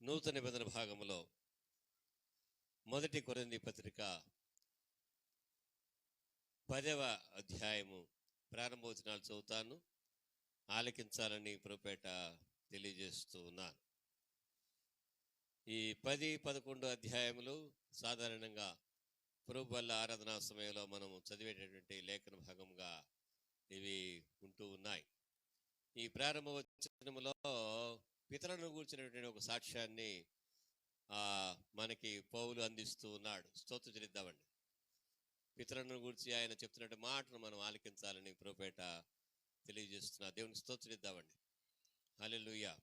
నూతన నిబంధన భాగంలో మొదటి కొరింథీ పత్రిక 10వ అధ్యాయము ప్రారంభవచనాలు చదువుతాను. ఆలకించాలని ప్రభుపేట తెలియజేస్తూ ఉన్నాను. ఈ 10, 11 అధ్యాయములు సాధారణంగా ప్రభు వల్ల ఆరాధనా సమయంలో మనము చదివేటటువంటి లేఖన భాగంగా ఇవి ఉంటూ ఉన్నాయి. ఈ ప్రారంభ వచనములో పితరులను కూర్చున్నటువంటి ఒక సాక్ష్యాన్ని మనకి పౌలు అందిస్తూ ఉన్నాడు. స్తోత్రం చెల్లిద్దామండి. పితరులను గురించి ఆయన చెప్తున్నట్టు మాటను మనం ఆలకించాలని ప్రభుపేట తెలియజేస్తున్నా. దేవునికి స్తోత్రం చెల్లిద్దామండి. హల్లెలూయా.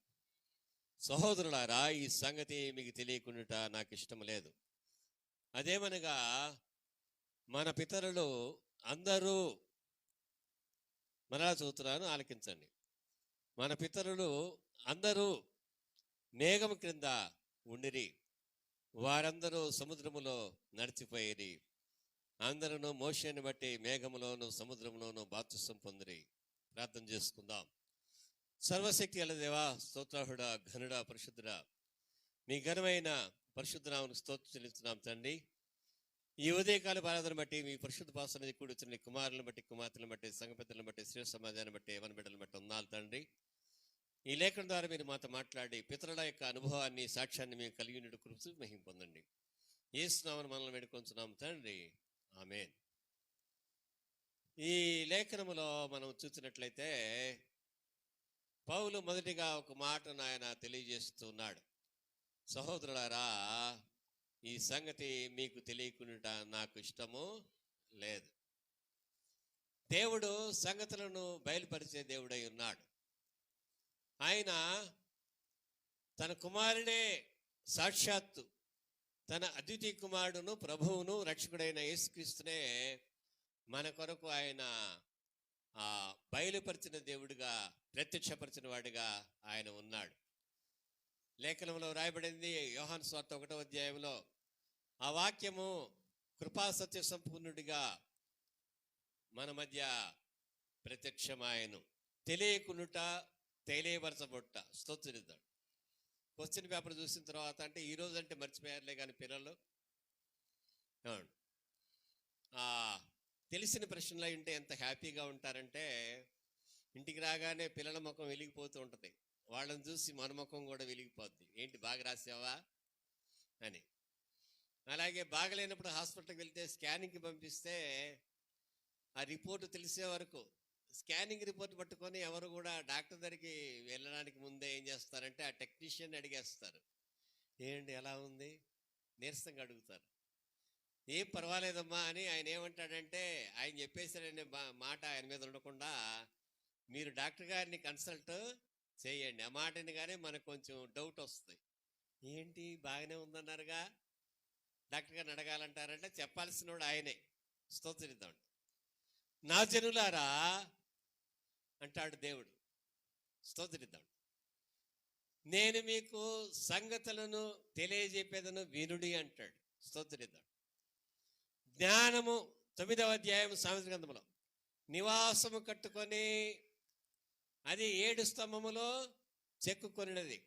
సహోదరులారా, ఈ సంగతి మీకు తెలియకుండా నాకు ఇష్టం లేదు. అదేమనగా మన పితరులు అందరూ, మరలా చదువుతున్నాను, ఆలకించండి. మన పితరులు అందరూ మేఘం క్రింద ఉండిరి, వారందరూ సముద్రములో నడిచిపోయిరి, అందరూ మోషేని బట్టి మేఘములోను సముద్రములోను బాప్తిసం పొందిరి. ప్రార్థన చేసుకుందాం. సర్వశక్తి గల దేవా, స్తోత్రాహుడా, ఘనుడా, పరిశుద్ధుడా, మీ ఘనమైన పరిశుద్ధనామమునకు స్తోత్రం చెల్లిస్తున్నాం తండ్రి. ఈ ఉదయకాల ఆరాధన బట్టి, మీ పరిశుద్ధ పాసన కూడి వచ్చిన కుమారులను బట్టి, కుమార్తెలను బట్టి, సంఘ పెద్దలను బట్టి, శ్రేష్ఠ సమాజాన్ని బట్టి, యవన బిడ్డలను బట్టి వందనాలు తండ్రి. ఈ లేఖనం ద్వారా మీరు మాతో మాట్లాడి పితరుల యొక్క అనుభవాన్ని, సాక్ష్యాన్ని మేము కలిగి ఉన్నట్టు కృప మహిమ పొందండి. యేసు నామమున మనల్ని వేడుకొంచున్నాం తండ్రి, ఆమేన్. ఈ లేఖనములో మనం చూసినట్లయితే పౌలు మొదటిగా ఒక మాటను ఆయన తెలియజేస్తున్నాడు. సహోదరులారా, ఈ సంగతి మీకు తెలియకుండా నాకు ఇష్టము లేదు. దేవుడు సంగతులను బయలుపరిచే దేవుడై ఉన్నాడు. ఆయన తన కుమారుడే, సాక్షాత్తు తన అద్వితీయ కుమారుడును ప్రభువును రక్షకుడైన యేసుక్రీస్తునే మన కొరకు ఆయన బయలుపరిచిన దేవుడిగా, ప్రత్యక్షపరిచిన వాడిగా ఆయన ఉన్నాడు. లేఖనంలో రాయబడింది, యోహాను సువార్త 1వ అధ్యాయంలో, ఆ వాక్యము కృపా సత్య సంపూర్ణుడిగా మన మధ్య ప్రత్యక్షమాయను, తెలియకునుట తెలియపరచబొట్ట. స్తోత్రిద్దాం. క్వశ్చన్ పేపర్ చూసిన తర్వాత, అంటే ఈరోజు అంటే మర్చిపోయారులే కానీ పిల్లలు తెలిసిన ప్రశ్నలు ఉంటే ఎంత హ్యాపీగా ఉంటారంటే, ఇంటికి రాగానే పిల్లల ముఖం వెలిగిపోతూ ఉంటుంది. వాళ్ళని చూసి మన ముఖం కూడా వెలిగిపోద్ది. ఏంటి బాగా రాసావా అని. అలాగే బాగలేనప్పుడు హాస్పిటల్కి వెళ్తే స్కానింగ్కి పంపిస్తే ఆ రిపోర్టు తెలిసే వరకు, స్కానింగ్ రిపోర్ట్ పట్టుకొని ఎవరు కూడా డాక్టర్ దగ్గరికి వెళ్ళడానికి ముందే ఏం చేస్తారంటే ఆ టెక్నీషియన్ అడిగేస్తారు, ఏంటి ఎలా ఉంది, నీరసంగా అడుగుతారు. ఏం పర్వాలేదమ్మా అని ఆయన ఏమంటాడంటే, ఆయన చెప్పేసాడనే మాట ఆయన మీద ఉండకుండా మీరు డాక్టర్ గారిని కన్సల్ట్ చేయండి. ఆ మాటని కానీ మనకు కొంచెం డౌట్ వస్తుంది. ఏంటి బాగానే ఉందన్నారుగా, డాక్టర్ గారిని అడగాలంటారంటే చెప్పాల్సిన వాడు ఆయనే. స్తోత్రిద్దాం. నా జనులారా అంటాడు దేవుడు, స్తోత్రిద్దాం, నేను మీకు సంగతులను తెలియజెప్పేదను వినుడి అంటాడు. స్తోత్రిద్దాం. జ్ఞానము 9వ అధ్యాయం సామెతల గ్రంథంలో, నివాసము కట్టుకొని అది 7 స్తంభములో చెక్కుకొనినది,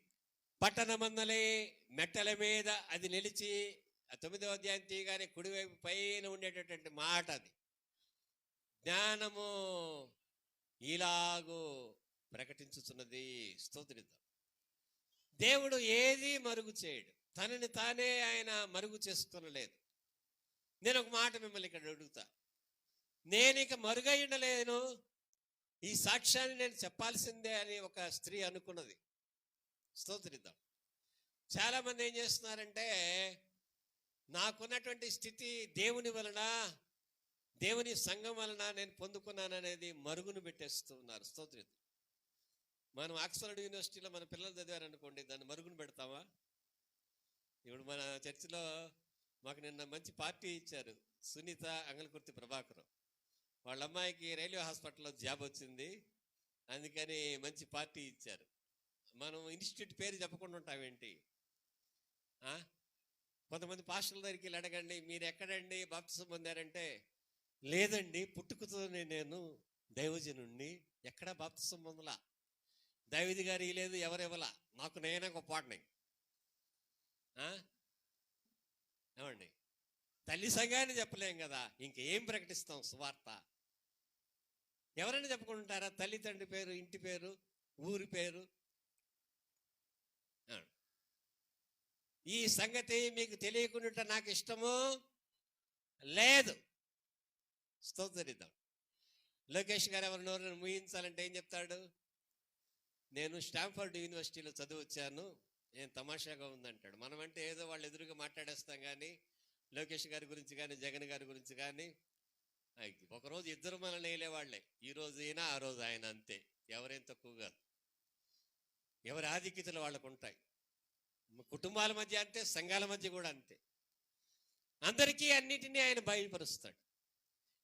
పట్టణమందలి మెట్టల మీద అది నిలిచి, ఆ 9వ అధ్యాయం తీయగానే కుడివైపు పైన ఉండేటటువంటి మాట అది. జ్ఞానము ఇలాగూ ప్రకటించుతున్నది. స్తోత్రిద్దాం. దేవుడు ఏది మరుగు చేయడు, తనని తానే ఆయన మరుగు చేసుకునలేదు. నేను ఒక మాట మిమ్మల్ని ఇక్కడ అడుగుతా, నేను ఇక మరుగై ఉండలేను, ఈ సాక్ష్యాన్ని నేను చెప్పాల్సిందే అని ఒక స్త్రీ అనుకున్నది. స్తోత్రిద్దాం. చాలామంది ఏం చేస్తున్నారంటే, నాకున్నటువంటి స్థితి దేవుని వలన, దేవుని సంఘం వలన నేను పొందుకున్నాననేది మరుగును పెట్టేస్తూ ఉన్నారు. స్తోత్రిద్దాం. మనం ఆక్స్ఫర్డ్ యూనివర్సిటీలో మన పిల్లలు చదివారనుకోండి, దాన్ని మరుగును పెడతామా? ఇప్పుడు మన చర్చిలో మాకు నిన్న మంచి పార్టీ ఇచ్చారు. సునీత, అంగళకుర్తి ప్రభాకర్, వాళ్ళ అమ్మాయికి రైల్వే హాస్పిటల్లో జాబ్ వచ్చింది, అందుకని మంచి పార్టీ ఇచ్చారు. మనం ఇన్స్టిట్యూట్ పేరు చెప్పకుండా ఉంటామేంటి? కొంతమంది పాస్టర్ల దగ్గరికి వెళ్ళి అడగండి, మీరు ఎక్కడండి బాప్తిసం పొందారంటే, లేదండి పుట్టుకతోనే నేను దైవజనుణ్ణి, ఎక్కడా బాప్తిసం పొందలా, దైవది గారు లేదు, ఎవరెవలా, నాకు నేనే గొప్పవాడిని. ఆ? ఏమండి, తల్లి సంఘాన్ని చెప్పలేం కదా, ఇంకేం ప్రకటిస్తాం సువార్త? ఎవరైనా చెప్పుకుంటారా తల్లి తండ్రి పేరు, ఇంటి పేరు, ఊరి పేరు? ఈ సంగతి మీకు తెలియకుండా నాకు ఇష్టము లేదు. స్తోత్రిద్దాం. లోకేష్ గారు ఎవరి నోరు ముయించాలంటే ఏం చెప్తాడు? నేను స్టాంఫర్డ్ యూనివర్సిటీలో చదువు వచ్చాను, నేను తమాషాగా ఉందంటాడు. మనం అంటే ఏదో వాళ్ళు ఎదురుగా మాట్లాడేస్తాం, కానీ లోకేష్ గారి గురించి కానీ జగన్ గారి గురించి కానీ ఒకరోజు ఇద్దరు మనల్ని వేయలేవాళ్లే. ఈ రోజు అయినా ఆ రోజు ఆయన, అంతే. ఎవరేం తక్కువ కాదు. ఎవరి ఆధిక్యతలు వాళ్ళకు ఉంటాయి. కుటుంబాల మధ్య అంతే, సంఘాల మధ్య కూడా అంతే. అందరికీ అన్నిటినీ ఆయన బయలుపరుస్తాడు.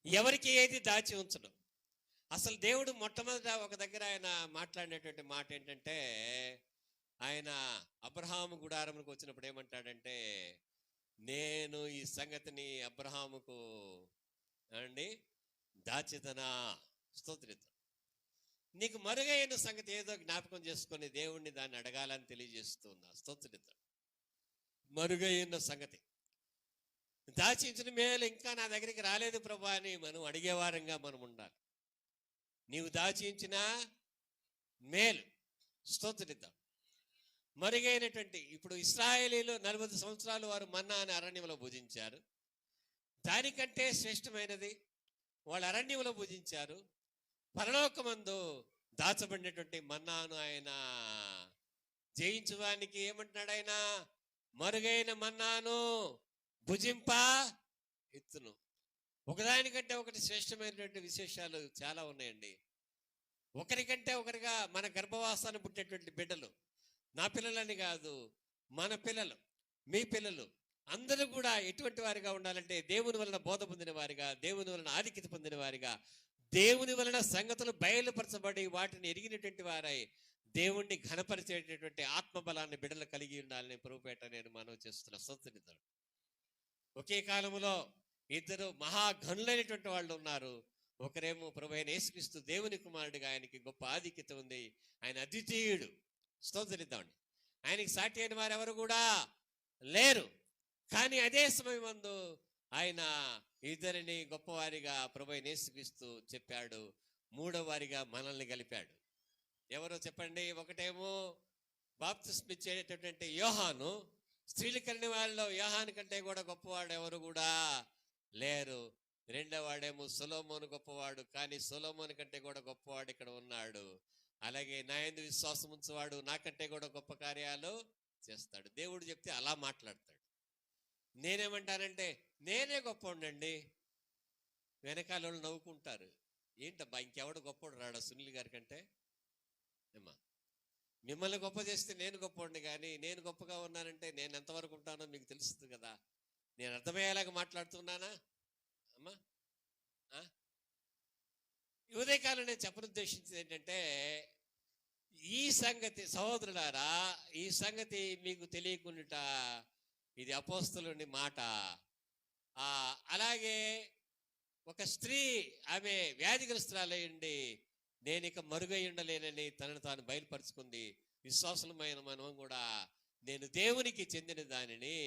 ఎవరికి ఏది దాచి ఉంచడం. అసలు దేవుడు మొట్టమొదట ఒక దగ్గర ఆయన మాట్లాడినటువంటి మాట ఏంటంటే, ఆయన అబ్రహాము గుడారములకు వచ్చినప్పుడు ఏమంటాడంటే, నేను ఈ సంగతిని అబ్రహాముకు అండి దాచితనా. స్తోత్రితం. నీకు మరుగైన సంగతి ఏదో జ్ఞాపకం చేసుకొని దేవుణ్ణి దాన్ని అడగాలని తెలియజేస్తున్నా. స్తోత్రితం. మరుగైన సంగతి దాచించిన మేలు ఇంకా నా దగ్గరికి రాలేదు ప్రభా అని మనం అడిగేవారంగా మనం ఉండాలి. నీవు దాచించిన మేలు. స్తోత్రిద్దాం. మరుగైనటువంటి, ఇప్పుడు ఇశ్రాయేలీలు 40 సంవత్సరాలు వారు మన్నా అని అరణ్యంలో భుజించారు. దానికంటే శ్రేష్టమైనది వాళ్ళు అరణ్యంలో భుజించారు. పరలోకమందు దాచబడినటువంటి మన్నాను ఆయన జయించడానికి ఏమంటున్నాడు? ఆయన మరుగైన మన్నాను భుజింప ఎత్తును. ఒకదానికంటే ఒకటి శ్రేష్టమైనటువంటి విశేషాలు చాలా ఉన్నాయండి. ఒకరికంటే ఒకరిగా మన గర్భవాసాన్ని పుట్టేటువంటి బిడ్డలు, నా పిల్లలని కాదు, మన పిల్లలు, మీ పిల్లలు అందరూ కూడా ఎటువంటి వారిగా ఉండాలంటే దేవుని వలన బోధ పొందిన వారిగా, దేవుని వలన ఆధిక్యత పొందిన వారిగా, దేవుని వలన సంగతులు బయలుపరచబడి వాటిని ఎరిగినటువంటి వారై దేవుణ్ణి ఘనపరిచేటటువంటి ఆత్మబలాన్ని బిడ్డలు కలిగి ఉండాలని ప్రభుపేట నేను మనవి చేస్తున్నా. స్తోత్రిద్దాం. ఒకే కాలంలో ఇద్దరు మహాఘనులైనటువంటి వాళ్ళు ఉన్నారు. ఒకరేమో ప్రభు అయిన యేసుక్రీస్తు దేవుని కుమారుడిగా, ఆయనకి గొప్ప ఆధిక్యత ఉంది, ఆయన అద్వితీయుడు. స్తోత్రిద్దామండి. ఆయనకి సాటి అయిన వారు ఎవరు కూడా లేరు. కానీ అదే సమయమందు ఆయన ఇద్దరిని గొప్పవారిగా ప్రభు అయిన యేసుక్రీస్తు చెప్పాడు. మూడో వారిగా మనల్ని కలిపాడు. ఎవరో చెప్పండి? ఒకటేమో బాప్తిస్మం ఇచ్చేటటువంటి యోహాను. స్త్రీలు కలిగిన వాళ్ళలో యోహాను కంటే కూడా గొప్పవాడు ఎవరు కూడా లేరు. రెండో వాడేమో సొలొమోను గొప్పవాడు, కానీ సొలొమోను కంటే కూడా గొప్పవాడు ఇక్కడ ఉన్నాడు. అలాగే నా యందు విశ్వాసం ఉంచువాడు నాకంటే కూడా గొప్ప కార్యాలు చేస్తాడు. దేవుడు చెప్తే అలా మాట్లాడతాడు. నేనేమంటానంటే నేనే గొప్పవాడినండి. వెనకాల వాళ్ళు నవ్వుకుంటారు. ఏంటబ్బా ఇంకెవడు గొప్పవాడు రాడా సునీల్ గారి కంటే? ఏమ్మా, మిమ్మల్ని గొప్ప చేస్తే నేను గొప్పవాడిని, కానీ నేను గొప్పగా ఉన్నానంటే నేను ఎంతవరకు ఉంటానో మీకు తెలుస్తుంది కదా. నేను అర్థమయ్యేలాగా మాట్లాడుతున్నానా అమ్మా? ఈ ఉదయకాలం నేను చెప్పనుద్దేశించింది ఏంటంటే, ఈ సంగతి సహోదరులారా, ఈ సంగతి మీకు తెలియకుండా ఇది అపోస్తలుని మాట. అలాగే ఒక స్త్రీ, ఆమె వ్యాధిగ్రస్తురాలయ్యండి, నేను ఇక మరుగై ఉండలేనని తనను తాను బయలుపరుచుకుంది. విశ్వాసులమైన మనం కూడా నేను దేవునికి చెందిన దానిని,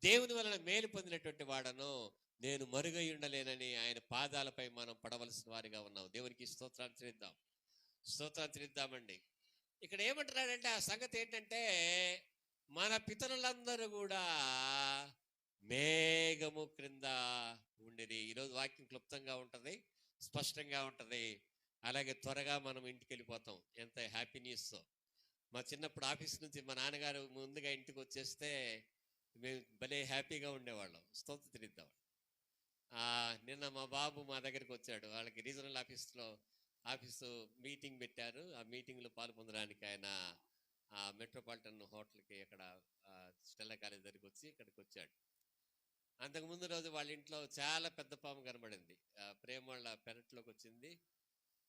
దేవుని వలన మేలు పొందినటువంటి వాడను, నేను మరుగై ఉండలేనని ఆయన పాదాలపై మనం పడవలసిన వారిగా ఉన్నాం. దేవునికి స్తోత్రాలు చెల్లిద్దాం. స్తోత్రాలు చెల్లిద్దామండి. ఇక్కడ ఏమంటున్నాడంటే ఆ సంగతి ఏంటంటే, మన పితరులందరూ కూడా మేఘము క్రింద ఉండిరి. ఈరోజు వాక్యం క్లుప్తంగా ఉంటుంది, స్పష్టంగా ఉంటుంది. అలాగే త్వరగా మనం ఇంటికి వెళ్ళిపోతాం. ఎంత హ్యాపీ న్యూస్. మా చిన్నప్పుడు ఆఫీస్ నుంచి మా నాన్నగారు ముందుగా ఇంటికి వచ్చేస్తే మేము భలే హ్యాపీగా ఉండేవాళ్ళం. స్తోత్రం తిరిద్దాం. నిన్న మా బాబు మా దగ్గరికి వచ్చాడు. వాళ్ళకి రీజనల్ ఆఫీసు మీటింగ్ పెట్టారు. ఆ మీటింగ్లో పాల్పొందడానికి ఆయన మెట్రోపాలిటన్ హోటల్కి అక్కడ స్టెల్లా కాలేజ్ దగ్గరికి వచ్చి ఇక్కడికి వచ్చాడు. అంతకుముందు రోజు వాళ్ళ ఇంట్లో చాలా పెద్ద పాము కనబడింది. ప్రేమ వాళ్ళ పెరట్లోకి వచ్చింది.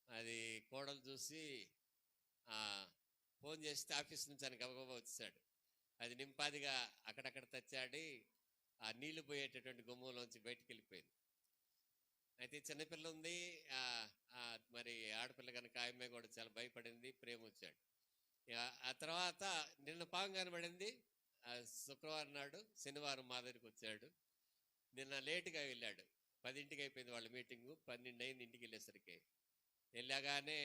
అది కోడలు చూసి ఫోన్ చేస్తే ఆఫీస్ నుంచి ఆయన గబగబా వచ్చాడు. అది నింపాదిగా అక్కడక్కడ తెచ్చాడి ఆ నీళ్లు పోయేటటువంటి గుమ్మంలోంచి బయటికి వెళ్ళిపోయింది. అయితే చిన్నపిల్ల ఉంది, మరి ఆడపిల్ల కనుక ఆమె కూడా చాలా భయపడింది. ప్రేమ వచ్చాడు. ఆ తర్వాత నిన్న పాము కనబడింది. శుక్రవారం నాడు శనివారం మా దగ్గరికి వచ్చాడు. నిన్న లేటుగా వెళ్ళాడు. 10ంటికి అయిపోయింది వాళ్ళ మీటింగు. 12 అయింది ఇంటికి వెళ్ళేసరికి. వెళ్ళగానే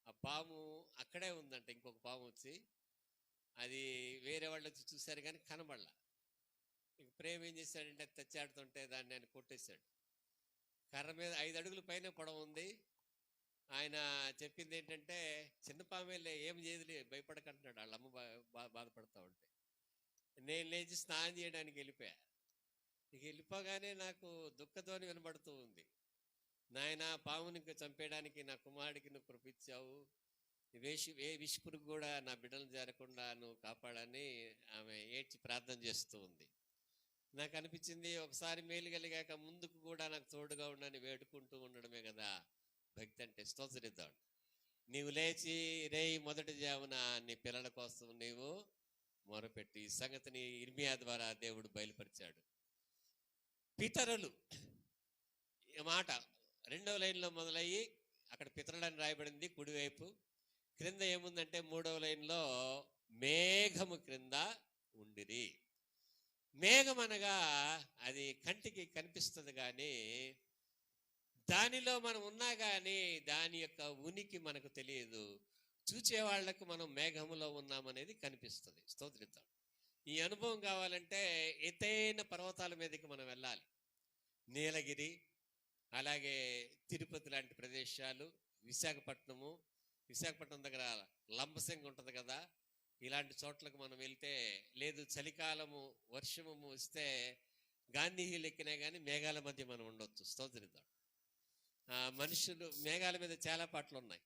ఆ పాము అక్కడే ఉందంట. ఇంకొక పాము వచ్చి అది వేరే వాళ్ళు వచ్చి చూశారు కానీ కనబడలా. ఇంక ప్రేమ ఏం చేశాడంటే తెచ్చాడుతుంటే దాన్ని ఆయన కొట్టేశాడు. కర్ర మీద 5 అడుగుల పైన పొడవు ఉంది. ఆయన చెప్పింది ఏంటంటే చిన్న పామేలే ఏం చేయదులే భయపడకంటున్నాడు. వాళ్ళ అమ్మ బాధపడతా ఉంటే నేను లేచి స్నానం చేయడానికి వెళ్ళిపోయా. ఇక వెళ్ళిపోగానే నాకు దుఃఖధ్వని వినబడుతూ ఉంది. నాయన పాముని ఇంకా చంపేయడానికి నా కుమారుడికి నువ్వు కృపించావు, ఏ విషపురుగు కూడా నా బిడ్డలు చేరకుండా నువ్వు కాపాడని ఆమె ఏడ్చి ప్రార్థన చేస్తూ ఉంది. నాకు అనిపించింది ఒకసారి మేలు కలిగాక ముందుకు కూడా నాకు తోడుగా ఉండని వేడుకుంటూ ఉండడమే కదా భక్తి అంటే. స్తోత్రిద్దాం. నీవు లేచి రేయి మొదటి జామున నీ పిల్లల కోసం నీవు మొరపెట్టి ఈ సంగతిని ఇర్మియా ద్వారా దేవుడు బయలుపరిచాడు. పితరులు మాట 2వ లైన్లో మొదలయ్యి అక్కడ పితరులని రాయబడింది కుడివైపు. క్రింద ఏముందంటే 3వ లైన్లో మేఘము క్రింద ఉండిరి. మేఘం అనగా అది కంటికి కనిపిస్తుంది కానీ దానిలో మనం ఉన్నా కానీ దాని యొక్క ఉనికి మనకు తెలియదు. చూచేవాళ్లకు మనం మేఘములో ఉన్నామనేది కనిపిస్తుంది. స్తోత్రిద్దాం. ఈ అనుభవం కావాలంటే ఎత్తైన పర్వతాల మీదకి మనం వెళ్ళాలి. నీలగిరి, అలాగే తిరుపతి లాంటి ప్రదేశాలు, విశాఖపట్నం దగ్గర లంబసింగి ఉంటుంది కదా, ఇలాంటి చోట్లకు మనం వెళ్తే, లేదు చలికాలము వర్షము వస్తే గాంధీ హిల్ ఎక్కినా కానీ మేఘాల మధ్య మనం ఉండొచ్చు. స్తోత్రిద్దాం. మనుషులు మేఘాల మీద చాలా పాటలు ఉన్నాయి.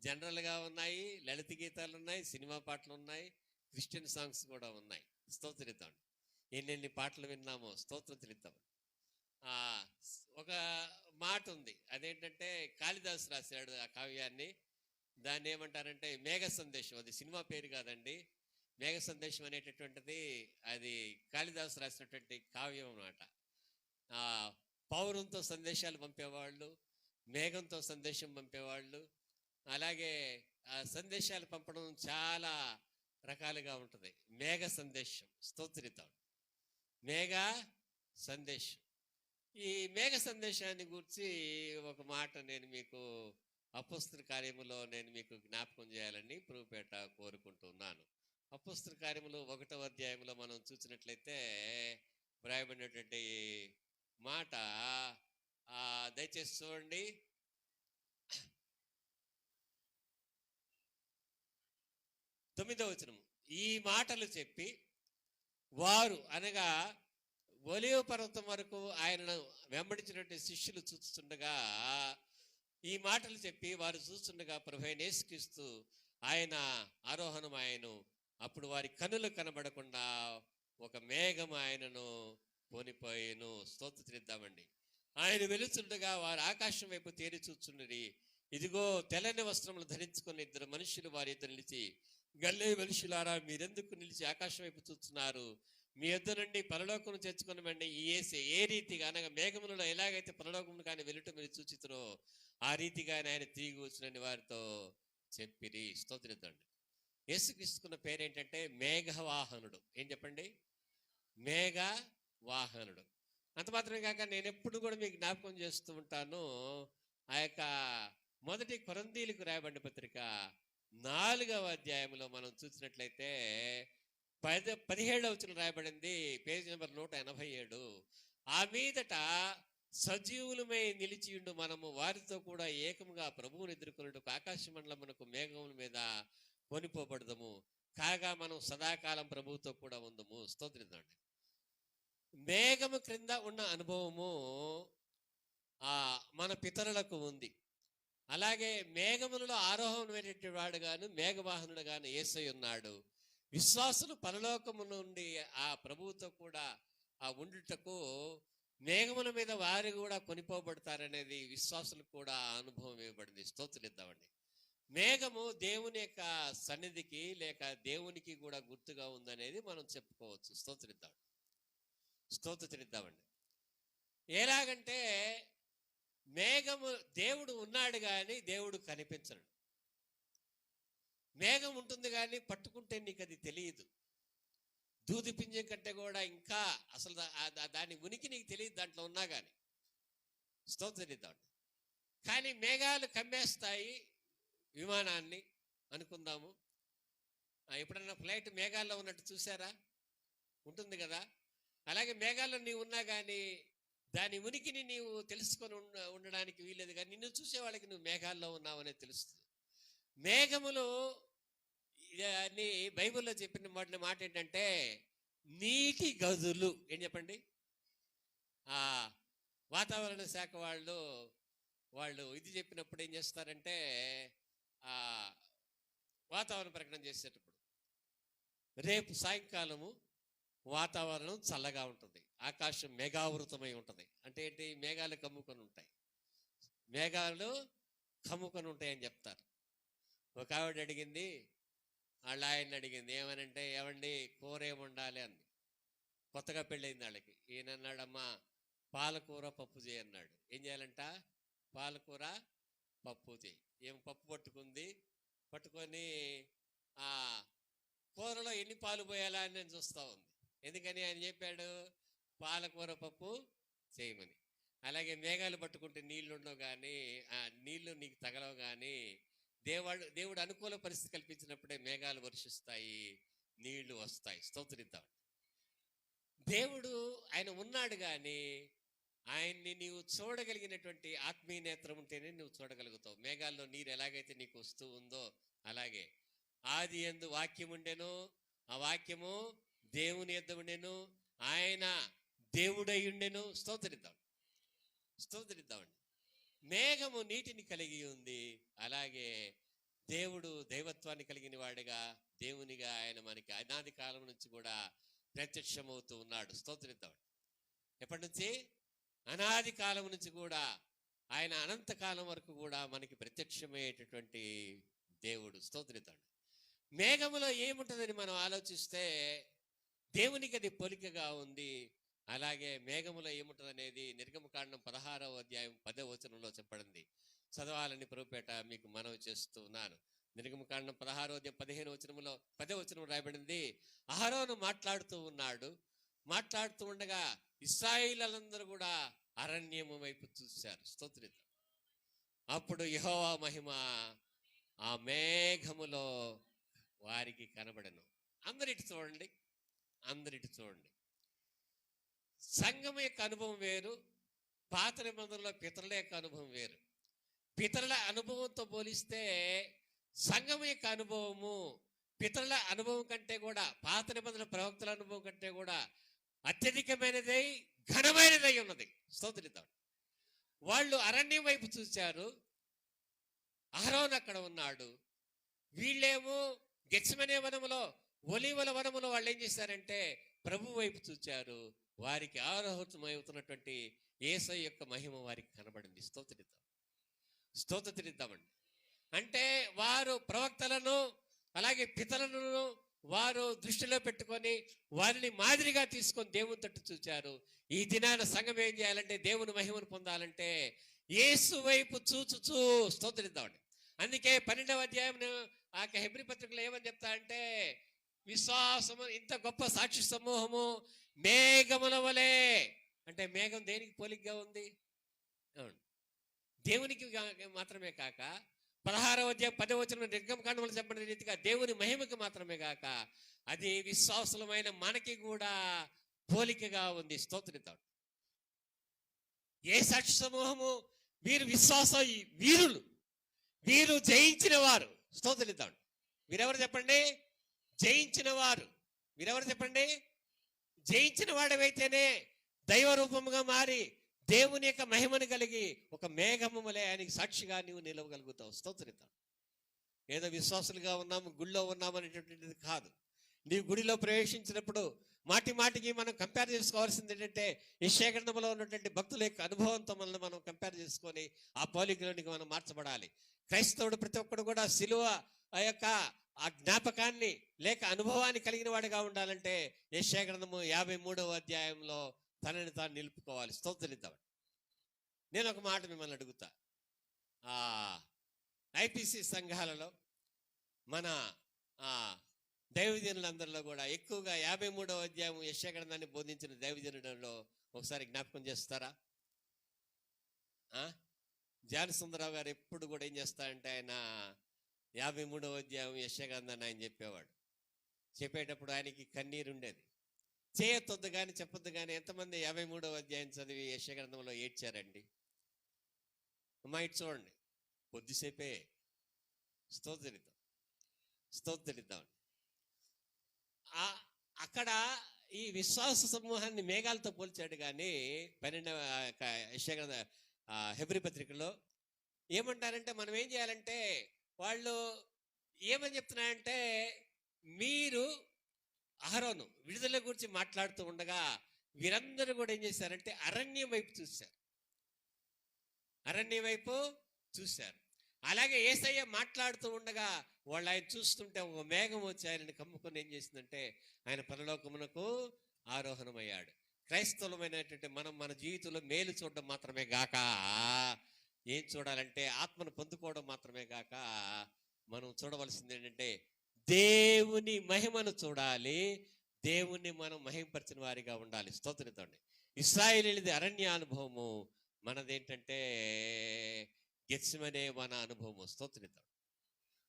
జనరల్గా ఉన్నాయి, లలిత గీతాలు ఉన్నాయి, సినిమా పాటలు ఉన్నాయి, క్రిస్టియన్ సాంగ్స్ కూడా ఉన్నాయి. స్తోత్రిద్దాం. ఎన్నెన్ని పాటలు విన్నామో స్తోత్రిద్దాం. ఒక మాట ఉంది, అదేంటంటే కాళిదాసు రాశాడు ఆ కావ్యాన్ని. దాన్ని ఏమంటారంటే మేఘ సందేశం. అది సినిమా పేరు కాదండి. మేఘ సందేశం అనేటటువంటిది అది కాళిదాసు రాసినటువంటి కావ్యం అన్నమాట. పౌరంతో సందేశాలు పంపేవాళ్ళు, మేఘంతో సందేశం పంపేవాళ్ళు. అలాగే ఆ సందేశాలు పంపడం చాలా రకాలుగా ఉంటుంది. మేఘ సందేశం. స్తోత్రితం. మేఘ సందేశం. ఈ మేఘ సందేశాన్ని గురించి ఒక మాట నేను మీకు అపోస్తల కార్యములో నేను మీకు జ్ఞాపకం చేయాలని ప్రభుపేట కోరుకుంటున్నాను. అపోస్తల కార్యములు 1వ అధ్యాయంలో మనం చూసినట్లయితే వ్రాయబడినటువంటి మాట దయచేసి చూడండి. 9వ వచనం. ఈ మాటలు చెప్పి వారు అనగా ఒలీవ పర్వతం వరకు ఆయనను వెంబడించినటువంటి శిష్యులు చూస్తుండగా, ఈ మాటలు చెప్పి వారు చూస్తుండగా ప్రభువైన యేసుక్రీస్తు ఆయన ఆరోహణం ఆయను. అప్పుడు వారి కనులు కనబడకుండా ఒక మేఘం ఆయనను పోనిపోయేను. స్తోత్రిద్దామండి. ఆయన వెలుచుండగా వారు ఆకాశం వైపు తేరి చూచుండరి. ఇదిగో తెల్లని వస్త్రములు ధరించుకుని 2 మనుషులు వారి ఎదురు నిలిచి, గల్లే మనుషులారా మీరెందుకు నిలిచి ఆకాశం వైపు చూస్తున్నారు? మీ యొద్ద నుండి పరలోకమును తెచ్చుకున్నామండి. ఈ యేసే ఏ రీతిగా అనగా మేఘములలో ఎలాగైతే పరలోకమును కానీ వెళ్ళటం మీరు చూచితురో ఆ రీతిగా ఆయన తిరిగి వచ్చినని వారితో చెప్పిరి. స్తోత్రిద్దండి. యేసుక్రీస్తుకున్న పేరేంటంటే మేఘవాహనుడు. ఏం చెప్పండి? మేఘవాహనుడు. అంత మాత్రమే కాక నేను ఎప్పుడు కూడా మీకు జ్ఞాపకం చేస్తూ ఉంటాను, ఆ యొక్క 1 కొరింథీయులకు రాయబడిన పత్రిక 4వ అధ్యాయంలో మనం చూసినట్లయితే 17వ వచనం రాయబడింది, పేజీ నెంబర్ 187. ఆ మీదట సజీవులమై నిలిచియుండు మనము వారితో కూడా ఏకముగా ప్రభువుని ఎదుర్కొన్నట్టు ఆకాశ మండలమునకు మేఘముల మీద కొనిపోబడదము, కాగా మనం సదాకాలం ప్రభువుతో కూడా ఉందము. స్తోత్రిద్దామండి. మేఘము క్రింద ఉన్న అనుభవము మన పితరులకు ఉంది. అలాగే మేఘములలో ఆరోహణమైనటువంటి వాడుగాను మేఘవాహనుడుగాను యేసయ్య ఉన్నాడు. విశ్వాసులు పరలోకము నుండి ఆ ప్రభువుతో కూడా ఆ ఉండుటకు మేఘముల మీద వారు కూడా కొనిపోబడతారనేది విశ్వాసులకు కూడా అనుభవం ఇవ్వబడింది. స్తోత్రిద్దామండి. మేఘము దేవుని యొక్క సన్నిధికి లేక దేవునికి కూడా గుర్తుగా ఉందనేది మనం చెప్పుకోవచ్చు. స్తోత్రిద్దామండి. ఎలాగంటే మేఘము దేవుడు ఉన్నాడు కానీ దేవుడు కనిపించడు. మేఘం ఉంటుంది కానీ పట్టుకుంటే నీకు అది తెలియదు. దూది పింజం కంటే కూడా ఇంకా అసలు దాని ఉనికి నీకు తెలియదు దాంట్లో ఉన్నా కానీ. స్తోత్రం. కానీ మేఘాలు కమ్మేస్తాయి విమానాన్ని అనుకుందాము. ఎప్పుడన్నా ఫ్లైట్ మేఘాల్లో ఉన్నట్టు చూసారా? ఉంటుంది కదా. అలాగే మేఘాల్లో నీవు ఉన్నా కానీ దాని ఉనికిని నీవు తెలుసుకొని ఉండడానికి వీలేదు. కానీ నిన్ను చూసే వాళ్ళకి నువ్వు మేఘాల్లో ఉన్నావు అనేది తెలుస్తుంది. మేఘములు అని బైబిల్లో చెప్పిన మాట ఏంటంటే నీటి గదులు. ఏం చెప్పండి? వాతావరణ శాఖ వాళ్ళు ఇది చెప్పినప్పుడు ఏం చేస్తారంటే వాతావరణ ప్రకటన చేసేటప్పుడు రేపు సాయంకాలము వాతావరణం చల్లగా ఉంటుంది, ఆకాశం మేఘావృతమై ఉంటుంది. అంటే ఏంటి? మేఘాలు కమ్ముకొని ఉంటాయి, మేఘాలు కమ్ముకొని ఉంటాయని చెప్తారు. ఒక ఆవిడ అడిగింది, వాళ్ళ ఆయన అడిగింది ఏమనంటే, ఏమండి కూర ఏమి ఉండాలి అంది. కొత్తగా పెళ్ళయింది వాళ్ళకి. ఈయన అన్నాడమ్మా పాలకూర పప్పు చేయి అన్నాడు. ఏం చేయాలంట? పాలకూర పప్పు చేయి. ఏం పప్పు పట్టుకొని ఆ కూరలో ఎన్ని పాలు పోయాలా అని నేను చూస్తూ ఉంది. ఎందుకని ఆయన చెప్పాడు పాలకూర పప్పు చేయమని. అలాగే మేఘాలు పట్టుకుంటే నీళ్లు ఉండవు కానీ నీళ్లు నీకు తగలవు కానీ దేవుడు అనుకూల పరిస్థితి కల్పించినప్పుడే మేఘాలు వర్షిస్తాయి, నీళ్లు వస్తాయి. స్తోత్రిద్దాం. దేవుడు ఆయన ఉన్నాడు కానీ ఆయన్ని నీవు చూడగలిగినటువంటి ఆత్మీయ నేత్రం ఉంటేనే నువ్వు చూడగలుగుతావు. మేఘాల్లో నీరు ఎలాగైతే నీకు వస్తూ ఉందో అలాగే ఆది యందు వాక్యం ఉండెను, ఆ వాక్యము దేవుని యొద్ద ఉండెను, ఆయన దేవుడై ఉండెను. స్తోత్రిద్దామండి. మేఘము నీటిని కలిగి ఉంది, అలాగే దేవుడు దైవత్వాన్ని కలిగిన వాడిగా దేవునిగా ఆయన మనకి అనాది కాలం నుంచి కూడా ప్రత్యక్షమవుతూ ఉన్నాడు. స్తోత్రిద్దామండి. ఎప్పటి నుంచి? అనాది కాలం నుంచి కూడా ఆయన అనంతకాలం వరకు కూడా మనకి ప్రత్యక్షమయ్యేటటువంటి దేవుడు. స్తోత్రిద్దామండి. మేఘములో ఏముంటుందని మనం ఆలోచిస్తే దేవునికి అది పోలికగా ఉంది. అలాగే మేఘములో ఏముంటుంది అనేది నిర్గమకాండం 16వ అధ్యాయం 10వ వచనంలో చెప్పబడింది. చదవాలని ప్రభుపేట మీకు మనవి చేస్తూ ఉన్నాను. నిర్గమకాండం 16వ అధ్యాయం 15వ వచనంలో 10వ వచనం రాయబడింది. అహరోను మాట్లాడుతూ ఉన్నాడు. మాట్లాడుతూ ఉండగా ఇశ్రాయేలీయులందరూ కూడా అరణ్యము వైపు చూశారు. స్తోత్రిద్దాం. అప్పుడు యెహోవా మహిమ ఆ మేఘములో వారికి కనబడను. అందరిటి చూడండి. సంఘం యొక్క అనుభవం వేరు, పాత నిబంధనలో పితరుల యొక్క అనుభవం వేరు. పితరుల అనుభవంతో పోలిస్తే సంఘం యొక్క అనుభవము పితరుల అనుభవం కంటే కూడా, పాత నిబంధన ప్రవక్తల అనుభవం కంటే కూడా అత్యధికమైనదై ఘనమైనదై ఉన్నది. స్తోత్రిద్దాం. వాళ్ళు అరణ్యం వైపు చూశారు, అహరోను అక్కడ ఉన్నాడు. వీళ్ళేమో గెత్సేమనే వనములో, ఒలీవల వనములో వాళ్ళు ఏం చేశారంటే ప్రభు వైపు చూచారు. వారికి ఆరోహణమవుతున్నటువంటి యేసయ్య యొక్క మహిమ వారికి కనబడింది. స్తోత్రిద్దామండి. అంటే వారు ప్రవక్తలను అలాగే పితరులను వారు దృష్టిలో పెట్టుకొని వారిని మాదిరిగా తీసుకొని దేవుని తట్టు చూచారు. ఈ దినాన సంఘం ఏం చేయాలంటే దేవుని మహిమను పొందాలంటే యేసు వైపు చూచుచూ స్తోత్రిద్దామండి. అందుకే 12వ అధ్యాయం ఆ హెబ్రీ పత్రికలో ఏమని చెప్తా అంటే విశ్వాసము ఇంత గొప్ప సాక్షి సమూహము మేఘముల వలె. అంటే మేఘం దేనికి పోలికగా ఉంది? దేవునికి మాత్రమే కాక 16వ అధ్యాయం 10వ వచనం నిర్గమకాండంలో చెప్పబడిన రీతిగా దేవుని మహిమకి మాత్రమే కాక అది విశ్వాసులమైన మనకి కూడా పోలికగా ఉంది. స్తోత్రిద్దాం. ఏ సాక్షి సమూహము? వీరు విశ్వాస వీరులు, వీరు జయించిన వారు. స్తోత్రిద్దాం. వీరెవరు చెప్పండి? జయించిన వారు. వీరెవరు చెప్పండి? జయించిన వాడవైతేనే దైవ రూపముగా మారి దేవుని యొక్క మహిమను కలిగి ఒక మేఘము వలె ఆయనకి సాక్షిగా నీవు నిలవగలుగుతావు. స్తోత్రిద్దాం. ఏదో విశ్వాసులుగా ఉన్నాము, గుడిలో ఉన్నాము అనేటువంటిది కాదు. నీ గుడిలో ప్రవేశించినప్పుడు మాటికి మనం కంపేర్ చేసుకోవాల్సింది ఏంటంటే యెషయా గ్రంథంలో ఉన్నటువంటి భక్తుల యొక్క అనుభవంతో మనల్ని మనం కంపేర్ చేసుకొని ఆ పోలికలోనికి మనం మార్చబడాలి. క్రైస్తవుడు ప్రతి ఒక్కడు కూడా సిలువ ఆ యొక్క ఆ జ్ఞాపకాన్ని లేక అనుభవాన్ని కలిగిన వాడిగా ఉండాలంటే యెషయా గ్రంథము 53వ అధ్యాయంలో తనని తాను నిలుపుకోవాలి. స్తోత్రిద్దాం. నేను ఒక మాట మిమ్మల్ని అడుగుతా. ఐపీసీ సంఘాలలో మన దైవజనులందరిలో కూడా ఎక్కువగా 53వ అధ్యాయం యెషయా గ్రంథాన్ని బోధించిన దైవజనులలో ఒకసారి జ్ఞాపకం చేస్తారా? జాన్ సుందరరావు గారు ఎప్పుడు కూడా ఏం చేస్తారంటే ఆయన 53వ అధ్యాయం యెషయా గ్రంథాన్ని ఆయన చెప్పేవాడు. చెప్పేటప్పుడు ఆయనకి కన్నీరు ఉండేది. చేయొద్దు కానీ చెప్పొద్దు కానీ ఎంతమంది 53వ అధ్యాయం చదివి యెషయా గ్రంథంలో ఏడ్చారండి? అమ్మా ఇటు చూడండి, కొద్దిసేపే. స్తోత్రిద్దాం. అక్కడ ఈ విశ్వాస సమూహాన్ని మేఘాలతో పోల్చాడు. కానీ 12వ యెషయా గ్రంథ హెబ్రీ పత్రికలో ఏమంటారంటే మనం ఏం చేయాలంటే, వాళ్ళు ఏమని చెప్తున్నారంటే, మీరు అహరోను విడుదల గురించి మాట్లాడుతూ ఉండగా వీరందరూ కూడా ఏం చేశారంటే అరణ్యం వైపు చూశారు. అలాగే యేసయ్య మాట్లాడుతూ ఉండగా వాళ్ళు ఆయన చూస్తుంటే ఒక మేఘం వచ్చి ఆయనని కమ్ముకొని ఏం చేసిందంటే ఆయన పరలోకమునకు ఆరోహణమయ్యాడు. క్రైస్తవులమైనటువంటి మనం మన జీవితంలో మేలు చూడడం మాత్రమే గాక, ఏం చూడాలంటే ఆత్మను పొందుకోవడం మాత్రమే గాక, మనం చూడవలసింది ఏంటంటే దేవుని మహిమను చూడాలి. దేవుణ్ణి మనం మహిమపరిచిన వారిగా ఉండాలి. స్తోత్రితండి. ఇశ్రాయేలీయులది అరణ్య అనుభవము, మనదేంటంటే గెత్సెమనే మన అనుభవము. స్తోత్రితం.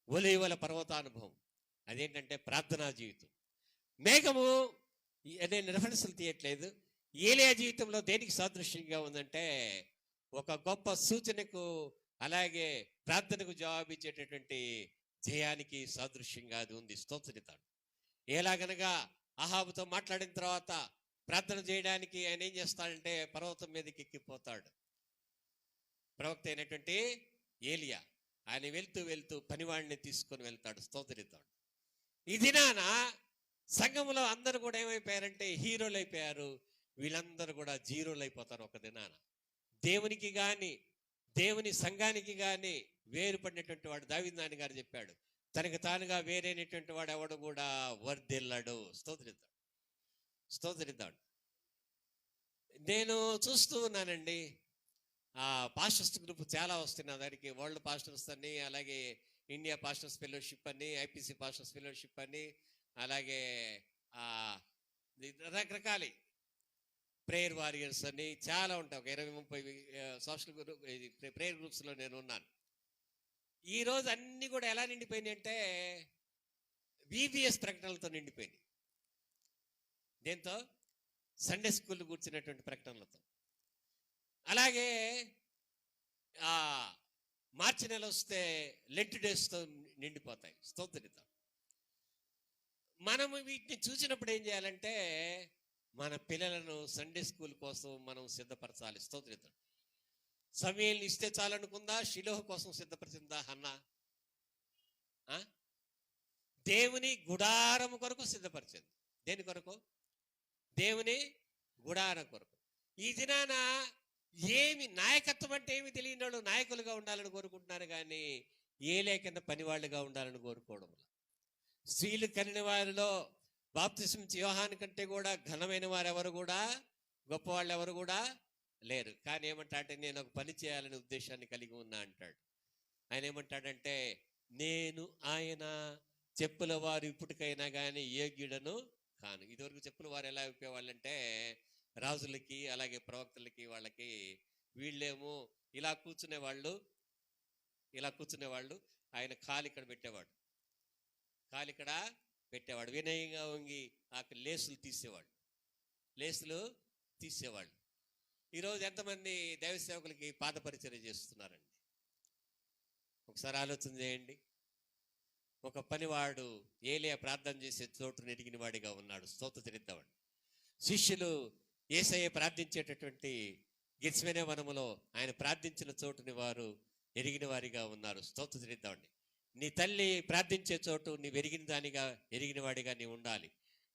ఒలీవల పర్వతానుభవం, అదేంటంటే ప్రార్థనా జీవితం. మేఘము నేను రెఫరెన్స్లు తీయట్లేదు. ఏలియా జీవితంలో దేనికి సాదృశ్యంగా ఉందంటే ఒక గొప్ప సూచనకు అలాగే ప్రార్థనకు జవాబిచ్చేటటువంటి జయానికి సాదృశ్యంగా అది ఉంది. స్తోత్రితాడు. ఎలాగనగా అహాబుతో మాట్లాడిన తర్వాత ప్రార్థన చేయడానికి ఆయన ఏం చేస్తాడంటే పర్వతం మీదకి ఎక్కిపోతాడు. ప్రవక్త అయినటువంటి ఏలియా ఆయన వెళ్తూ పనివాడిని తీసుకొని వెళ్తాడు. స్తోత్రితాడు. ఈ దినాన సంఘంలో అందరూ కూడా ఏమైపోయారంటే హీరోలు అయిపోయారు. వీళ్ళందరూ కూడా జీరోలు అయిపోతారు ఒక దినాన. దేవునికి కానీ దేవుని సంఘానికి కానీ వేరుపడినటువంటి వాడు దావీదు నాయన గారు చెప్పాడు, తనకు తానుగా వేరైనటువంటి వాడు ఎవడు కూడా వర్ధిల్లడు. స్తోత్రిద్దాడు. నేను చూస్తూ ఉన్నానండి, పాస్టర్స్ గ్రూప్ చాలా వస్తున్నాయి. దానికి వరల్డ్ పాస్టర్స్ అని, అలాగే ఇండియా పాస్టర్స్ ఫెలోషిప్ అని, ఐపీసీ పాస్టర్స్ ఫెలోషిప్ అని, అలాగే రకరకాల ప్రేయర్ వారియర్స్ అని చాలా ఉంటాయి. ఒక 20-30 సోషల్ గ్రూప్ ప్రేయర్ గ్రూప్స్లో నేను ఉన్నాను. ఈరోజు అన్నీ కూడా ఎలా నిండిపోయినాయి అంటే విబిఎస్ ప్రకటనలతో నిండిపోయినాయి. దేంతో? సండే స్కూల్ కూర్చున్నటువంటి ప్రకటనలతో. అలాగే మార్చి నెల వస్తే లెంట్ డేస్తో నిండిపోతాయి. స్తోత్రిత. మనము వీటిని చూసినప్పుడు ఏం చేయాలంటే మన పిల్లలను సండే స్కూల్ కోసం మనం సిద్ధపరచాలి. స్తోత్రిత. సమయాన్ని ఇస్తే చాలనుకుందా? షిలోహ్ కోసం సిద్ధపరిచిందా హన్నా? దేవుని గుడారం కొరకు సిద్ధపరిచింది. దేని కొరకు? దేవుని గుడారం కొరకు. ఈ దినాన ఏమి నాయకత్వం అంటే ఏమి తెలియని వాళ్ళు నాయకులుగా ఉండాలని కోరుకుంటున్నారు, కానీ ఏలే కింద పనివాళ్ళుగా ఉండాలని కోరుకోవడం. స్త్రీలు కనిన వారిలో బాప్తిస్మ యోహాను కంటే కూడా ఘనమైన వారు ఎవరు కూడా, గొప్పవాళ్ళు ఎవరు కూడా లేరు. కానీ ఏమంటాడంటే నేను ఒక పని చేయాలనే ఉద్దేశాన్ని కలిగి ఉన్నా అంటాడు. ఆయన ఏమంటాడంటే నేను ఆయన చెప్పుల వారు ఇప్పటికైనా కానీ యోగ్యుడను కాను. ఇదివరకు చెప్పుల వారు ఎలా అయిపోయేవాళ్ళంటే రాజులకి అలాగే ప్రవక్తలకి వాళ్ళకి, వీళ్ళేమో ఇలా కూర్చునేవాళ్ళు. ఆయన కాలు ఇక్కడ పెట్టేవాడు, వినయంగా వంగి ఆ లేసులు తీసేవాళ్ళు. ఈరోజు ఎంతమంది దైవ సేవకులకి పాద పరిచర్య చేస్తున్నారండి? ఒకసారి ఆలోచన చేయండి. ఒక పనివాడు ఏలియా ప్రార్థన చేసే చోటును ఎరిగిన వాడిగా ఉన్నాడు. స్తోత్రిద్దామండి. శిష్యులు యేసయ్య ప్రార్థించేటటువంటి గెత్సెమనే వనములో ఆయన ప్రార్థించిన చోటుని వారు ఎరిగిన వారిగా ఉన్నారు. స్తోత్రిద్దామండి. నీ తల్లి ప్రార్థించే చోటు నీవు ఎరిగిన వాడిగా నీవు ఉండాలి.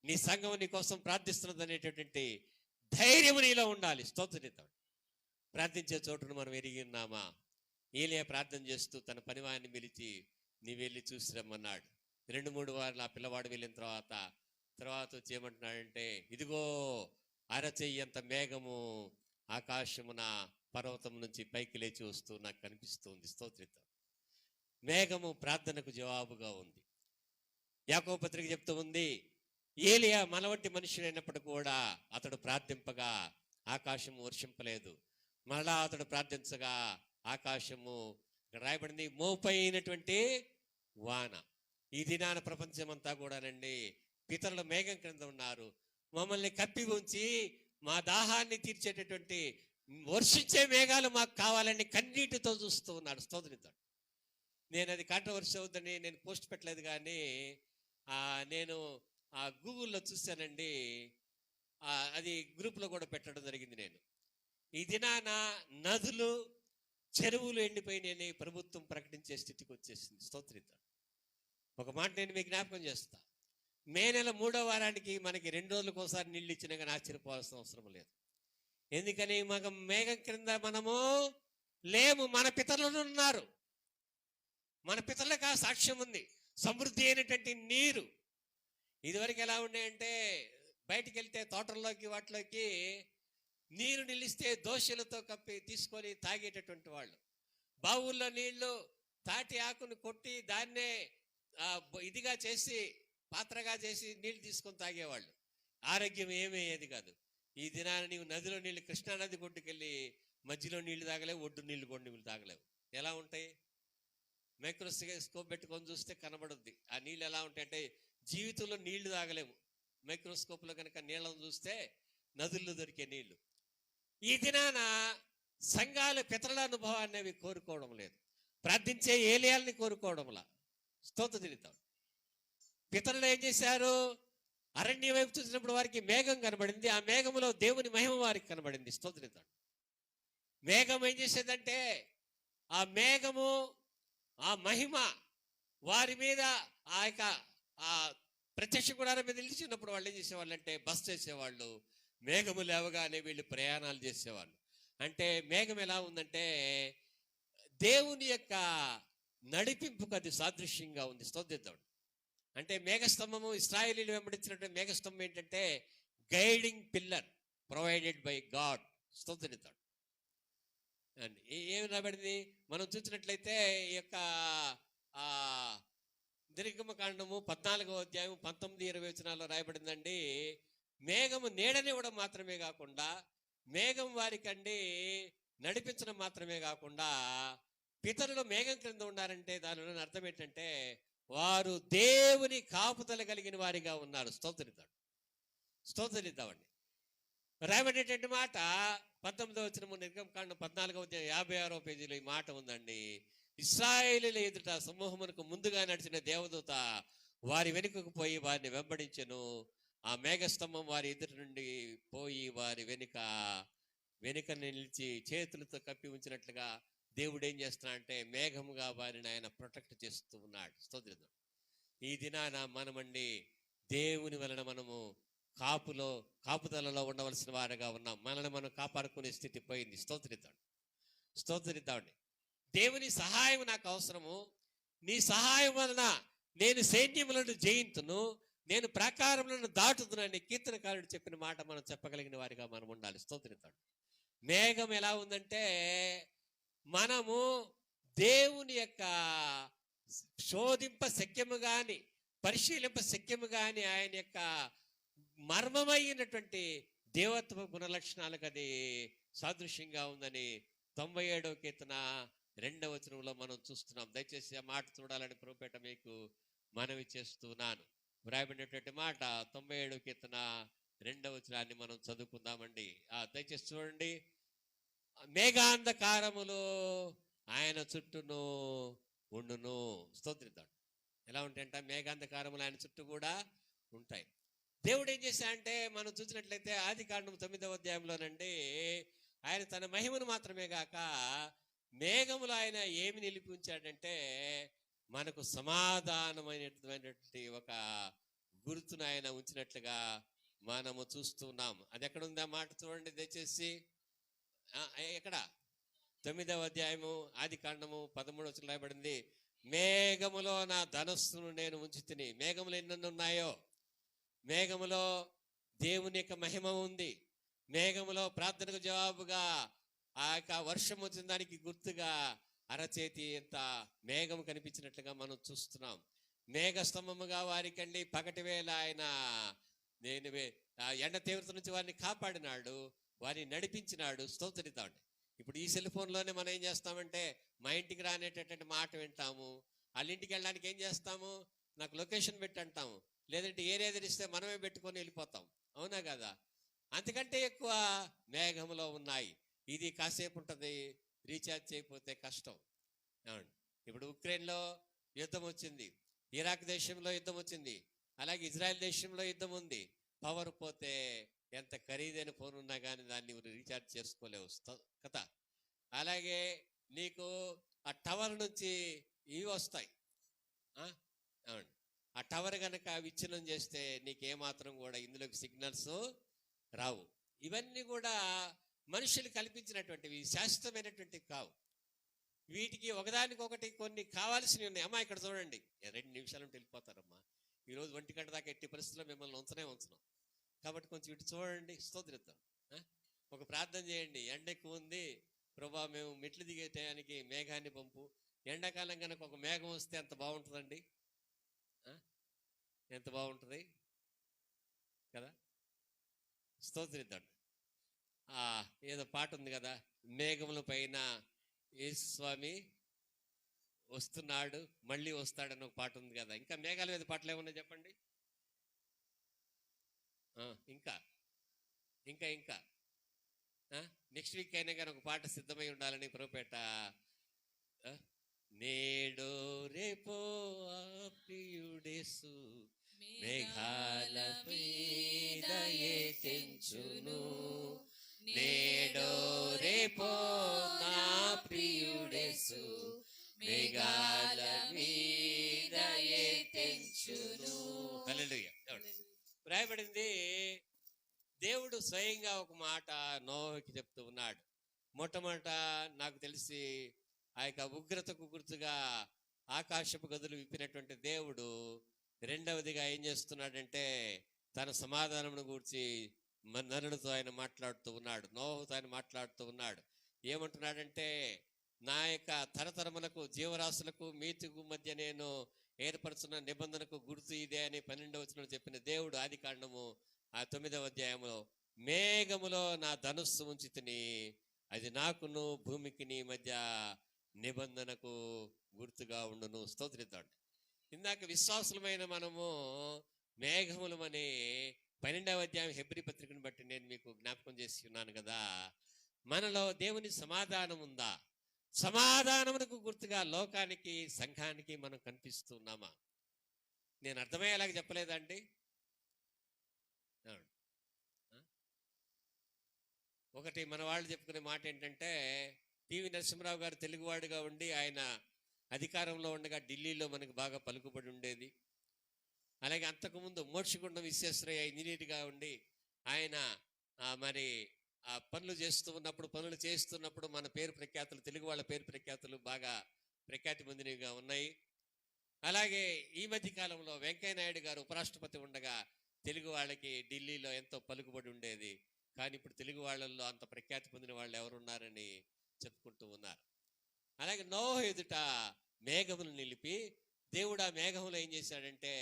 నీ సంఘం నీ కోసం ప్రార్థిస్తున్నది అనేటటువంటి ధైర్యము నీలో ఉండాలి. స్తోత్రిద్దాం. ప్రార్థించే చోటును మనం ఎరిగి ఉన్నామా? ఏలియా ప్రార్థన చేస్తూ తన పనివాడిని పిలిచి నీ వెళ్ళి చూసి రమ్మన్నాడు. 2-3 వారాలు ఆ పిల్లవాడు వెళ్ళిన తర్వాత వచ్చి ఏమంటున్నాడంటే, ఇదిగో అరచెయ్యంత మేఘము ఆకాశమున పర్వతం నుంచి పైకి లేచి వస్తూ నాకు కనిపిస్తుంది. స్తోత్రిద్దాం. మేఘము ప్రార్థనకు జవాబుగా ఉంది. యాకోబు పత్రిక చెప్తూ ఉంది, ఏలియా మన వంటి మనుషుడైనప్పుడు కూడా అతడు ప్రార్థింపగా ఆకాశము వర్షింపలేదు, మరలా అతడు ప్రార్థించగా ఆకాశము, ఇక్కడ రాయబడింది, మోపైనటువంటి వాన. ఈ దినాన ప్రపంచం అంతా కూడానండి పితరుల మేఘం క్రింద ఉన్నారు. మమ్మల్ని కప్పి ఉంచి మా దాహాన్ని తీర్చేటటువంటి వర్షించే మేఘాలు మాకు కావాలని కన్నీటితో చూస్తూ ఉన్నాడు. స్తోత్రిద్దాం. నేను అది కాంట్రవర్సీ అవుతుందని నేను పోస్ట్ పెట్టలేదు, కానీ నేను గూగుల్లో చూశానండి. అది గ్రూప్లో కూడా పెట్టడం జరిగింది. నేను ఈ దినాన నదులు, చెరువులు ఎండిపోయినాయని ప్రభుత్వం ప్రకటించే స్థితికి వచ్చేసింది. స్తోత్రిద్దాం. ఒక మాట నేను మీకు జ్ఞాపకం చేస్తా. మే నెల 3వ వారానికి మనకి 2 రోజులకు ఒకసారి నీళ్ళు ఇచ్చినా కానీ ఆశ్చర్యపోవాల్సిన అవసరం లేదు. ఎందుకని మేఘం క్రింద మనము లేము, మన పితరులు ఉన్నారు. మన పితరులకు ఆ సాక్ష్యం ఉంది. సమృద్ధి అయినటువంటి నీరు. ఇదివరకు ఎలా ఉన్నాయంటే బయటికి వెళ్తే తోటల్లోకి వాటిలోకి నీరు నిలిస్తే దోశలతో కప్పి తీసుకొని తాగేటటువంటి వాళ్ళు. బావుల్లో నీళ్లు తాటి ఆకును కొట్టి దాన్నే ఇదిగా చేసి పాత్రగా చేసి నీళ్ళు తీసుకొని తాగేవాళ్ళు. ఆరోగ్యం ఏమయ్యేది కాదు. ఈ దినాన నీవు నదిలో నీళ్ళు, కృష్ణానది కొట్టుకెళ్ళి మధ్యలో నీళ్లు తాగలేవు, ఒడ్డు నీళ్లు కొన్ని నీళ్ళు తాగలేవు. ఎలా ఉంటాయి? మైక్రోస్కోప్ పెట్టుకొని చూస్తే కనబడుద్ది ఆ నీళ్ళు ఎలా ఉంటాయి అంటే. జీవితంలో నీళ్లు తాగలేము. మైక్రోస్కోప్లో కనుక నీళ్ళను చూస్తే నదుల్లో దొరికే నీళ్లు. ఈ దినాన సంఘాలు పితరుల అనుభవాన్ని అవి కోరుకోవడం లేదు, ప్రార్థించే ఏలియాలని కోరుకోవడంలా. స్తోత్రం. పితరులు ఏం చేశారు? అరణ్యం వైపు చూసినప్పుడు వారికి మేఘం కనబడింది. ఆ మేఘములో దేవుని మహిమ వారికి కనబడింది. స్తోత్రం. మేఘం ఏం చేసేదంటే, ఆ మేఘము, ఆ మహిమ వారి మీద, ఆ ప్రత్యక్ష గుడారం మీద నిలిచినప్పుడు వాళ్ళు ఏం చేసేవాళ్ళు అంటే బస్ చేసేవాళ్ళు. మేఘము లేవగానే వీళ్ళు ప్రయాణాలు చేసేవాళ్ళు. అంటే మేఘం ఎలా ఉందంటే దేవుని యొక్క నడిపింపుకు అది సాదృశ్యంగా ఉంది. స్తోత్రం. అంటే మేఘస్తంభము, ఇశ్రాయేలీయులు వెంబడించినటువంటి మేఘస్తంభం ఏంటంటే guiding pillar provided by God. స్తోత్రం. అండి ఏమి రాబడింది మనం చూసినట్లయితే ఈ యొక్క నిర్గమకాండము 14వ అధ్యాయం 19-20 వచనాల్లో రాయబడిందండి. మేఘము నీడనివ్వడం మాత్రమే కాకుండా, మేఘం వారికండి నడిపించడం మాత్రమే కాకుండా, పితరులు మేఘం క్రింద ఉన్నారంటే దానిలో అర్థం ఏంటంటే వారు దేవుని కాపుదల కలిగిన వారిగా ఉన్నారు. స్తోత్రిద్దామండి. రాయబడేటువంటి మాట 19వ వచనము నిర్గమకాండం 14వ అధ్యాయం 56వ పేజీలో ఈ మాట ఉందండి. ఇశ్రాయేలీయుల ఎదుట సమూహమునకు ముందుగా నడిచిన దేవదూత వారి వెనుకకు పోయి వారిని వెంబడించెను. ఆ మేఘస్తంభం వారి ఎదుటి నుండి పోయి వారి వెనుక నిలిచి చేతులతో కప్పి ఉంచినట్లుగా దేవుడు ఏం చేస్తున్నాడంటే మేఘముగా వారిని ఆయన ప్రొటెక్ట్ చేస్తూ ఉన్నాడు. స్తోత్రం. ఈ దినాన మనమండి దేవుని వలన మనము కాపుదలలో ఉండవలసిన వారుగా ఉన్నాం. మనల్ని మనం కాపాడుకునే స్థితి పోయింది. స్తోత్రిద్దామండి. దేవుని సహాయం నాకు అవసరము. నీ సహాయం వలన నేను సైన్యములను జయింతును, నేను ప్రాకారములను దాటుతున్నాను. కీర్తనకారుడు చెప్పిన మాట మనం చెప్పగలిగిన వారిగా మనం ఉండాలి. స్తోత్రిద్దాం. మేఘం ఎలా ఉందంటే మనము దేవుని యొక్క శోధింప శక్యము గాని, పరిశీలింప శక్యము గాని ఆయన యొక్క మర్మమైనటువంటి దేవత్వ గుణలక్షణాలకు అది సాదృశ్యంగా ఉందని 97వ కీర్తన 2వ వచనంలో మనం చూస్తున్నాం. దయచేసి ఆ మాట చూడాలని ప్రభుపేట మీకు మనవి చేస్తున్నాను. వ్రాయబడినటువంటి మాట 97వ కీర్తన 2వ వచనాన్ని మనం చదువుకుందామండి. దయచేసి చూడండి. మేఘాంధకారములు ఆయన చుట్టూను ఉండును. స్తోత్రిద్దాం. ఎలా ఉంటాయంట? మేఘాంధకారములు ఆయన చుట్టూ కూడా ఉంటాయి. దేవుడు ఏం చేశాడంటే మనం చూసినట్లయితే ఆదికాండం 9వ అధ్యాయంలోనండి ఆయన తన మహిమను మాత్రమే గాక మేఘములు ఆయన ఏమి నిలిపి ఉంచాడంటే మనకు సమాధానమైనటువంటి ఒక గుర్తును ఆయన ఉంచినట్లుగా మనము చూస్తున్నాం. అది ఎక్కడుందా మాట చూడండి దయచేసి. ఎక్కడ? 9వ అధ్యాయము ఆదికాండము 13వ వచనం రాయబడింది. మేఘములో నా ధనస్సును నేను ఉంచుతిని. మేఘములు ఎన్ని ఉన్నాయో, మేఘములో దేవుని యొక్క మహిమ ఉంది. మేఘములో ప్రార్థనకు జవాబుగా ఆ యొక్క వర్షం వచ్చిన దానికి గుర్తుగా అరచేతి ఎంత మేఘం కనిపించినట్లుగా మనం చూస్తున్నాం. మేఘస్తంభముగా వారికండి పగటి వేళ ఆయన నేను ఆ ఎండ తీవ్రత నుంచి వారిని కాపాడినాడు, వారిని నడిపించినాడు. స్తోత్రితాడు. ఇప్పుడు ఈ సెల్ ఫోన్లోనే మనం ఏం చేస్తామంటే మా ఇంటికి రానేటటువంటి మాట వింటాము. వాళ్ళ ఇంటికి వెళ్ళడానికి ఏం చేస్తాము, నాకు లొకేషన్ పెట్టి అంటాము, లేదంటే ఏరియా తెలిస్తే మనమే పెట్టుకొని వెళ్ళిపోతాం. అవునా కదా? అంతకంటే ఎక్కువ మేఘములో ఉన్నాయి. ఇది కాసేపు ఉంటుంది, రీఛార్జ్ చేయకపోతే కష్టం. అవును. ఇప్పుడు ఉక్రెయిన్లో యుద్ధం వచ్చింది, ఇరాక్ దేశంలో యుద్ధం వచ్చింది, అలాగే ఇజ్రాయెల్ దేశంలో యుద్ధం ఉంది. పవర్ పోతే ఎంత ఖరీదైన ఫోన్ ఉన్నా కానీ దాన్ని రీఛార్జ్ చేసుకోలేవు కదా. అలాగే నీకు ఆ టవర్ నుంచి ఇవి వస్తాయి. అవును. ఆ టవర్ కనుక విచ్ఛిన్నం చేస్తే నీకేమాత్రం కూడా ఇందులోకి సిగ్నల్స్ రావు. ఇవన్నీ కూడా మనుషులు కల్పించినటువంటివి, శాశ్వతమైనటువంటివి కావు. వీటికి ఒకదానికొకటి కొన్ని కావాల్సినవి ఉన్నాయి. అమ్మా ఇక్కడ చూడండి, 2 నిమిషాలు వెళ్ళిపోతారమ్మా. ఈరోజు 1 గంట దాకా ఎట్టి పరిస్థితుల్లో మిమ్మల్ని ఉంచడం కాబట్టి కొంచెం ఇటు చూడండి. స్తోత్రిద్దాం. ఒక ప్రార్థన చేయండి. ఎండ ఎక్కువ ఉంది ప్రభా, మేము మెట్లు దిగే టయానికి మేఘాన్ని పంపు. ఎండాకాలం కనుక ఒక మేఘం వస్తే ఎంత బాగుంటుందండి, ఎంత బాగుంటుంది కదా. స్తోత్రిద్దాం. ఏదో పాట ఉంది కదా, మేఘముల పైన యేసు స్వామి వస్తున్నాడు మళ్ళీ వస్తాడని ఒక పాట ఉంది కదా. ఇంకా మేఘాల మీద పాటలు ఏమన్నా చెప్పండి. ఇంకా ఇంకా ఇంకా నెక్స్ట్ వీక్ అయినా కానీ ఒక పాట సిద్ధమై ఉండాలని ప్రభుపేట. నేడో రేపో ప్రియుడేసు మేఘాల మీద తెంచును, నేడో రేపో నా ప్రియుడేసు మేఘాల మీద తెంచును. హల్లెలూయా. రాయబడింది, దేవుడు స్వయంగా ఒక మాట నోహకి చెప్తూ ఉన్నాడు. మొట్టమొదట నాకు తెలిసి ఆ యొక్క ఉగ్రతకు గుర్తుగా ఆకాశపు గదులు విప్పినటువంటి దేవుడు రెండవదిగా ఏం చేస్తున్నాడంటే తన సమాధానమును గూర్చి నరులతో ఆయన మాట్లాడుతూ ఉన్నాడు, నోహుతో ఆయన మాట్లాడుతూ ఉన్నాడు. ఏమంటున్నాడంటే, నా యొక్క తరతరములకు జీవరాశులకు మీతుకు మధ్య నేను ఏర్పరచున్న నిబంధనకు గుర్తు ఇదే అని 12వ వచనంలో చెప్పిన దేవుడు ఆది కాండము 9వ అధ్యాయంలో, మేఘములో నా ధనుస్సు ఉంచితిని, అది నాకును భూమికి నీ మధ్య నిబంధనకు గుర్తుగా ఉండును. స్తోత్రిద్దాం. ఇందాక విశ్వాసులమైన మనము మేఘములమని 12వ అధ్యాయం హెబ్రీ పత్రికను బట్టి నేను మీకు జ్ఞాపకం చేసి ఉన్నాను కదా. మనలో దేవుని సమాధానం ఉందా? సమాధానమునకు గుర్తుగా లోకానికి, సంఘానికి మనం కనిపిస్తున్నామా? నేను అర్థమయ్యేలాగా చెప్పలేదండి. ఒకటి మన వాళ్ళు చెప్పుకునే మాట ఏంటంటే, పివి నరసింహరావు గారు తెలుగువాడుగా ఉండి ఆయన అధికారంలో ఉండగా ఢిల్లీలో మనకు బాగా పలుకుబడి ఉండేది. అలాగే అంతకుముందు మోక్షగుండం విశ్వేశ్వరయ్య ఇంజనీర్గా ఉండి ఆయన మరి ఆ పనులు చేస్తున్నప్పుడు మన పేరు ప్రఖ్యాతులు, తెలుగు వాళ్ళ పేరు ప్రఖ్యాతులు బాగా ప్రఖ్యాతి పొందినవిగా ఉన్నాయి. అలాగే ఈ మధ్య కాలంలో వెంకయ్య నాయుడు గారు ఉపరాష్ట్రపతి ఉండగా తెలుగు వాళ్ళకి ఢిల్లీలో ఎంతో పలుకుబడి ఉండేది. కానీ ఇప్పుడు తెలుగు వాళ్ళల్లో అంత ప్రఖ్యాతి పొందిన వాళ్ళు ఎవరున్నారని చెప్పుకుంటూ ఉన్నారు. అలాగే నోహ ఎదుట మేఘములు నిలిపి దేవుడు ఆ మేఘములు ఏం చేశాడంటే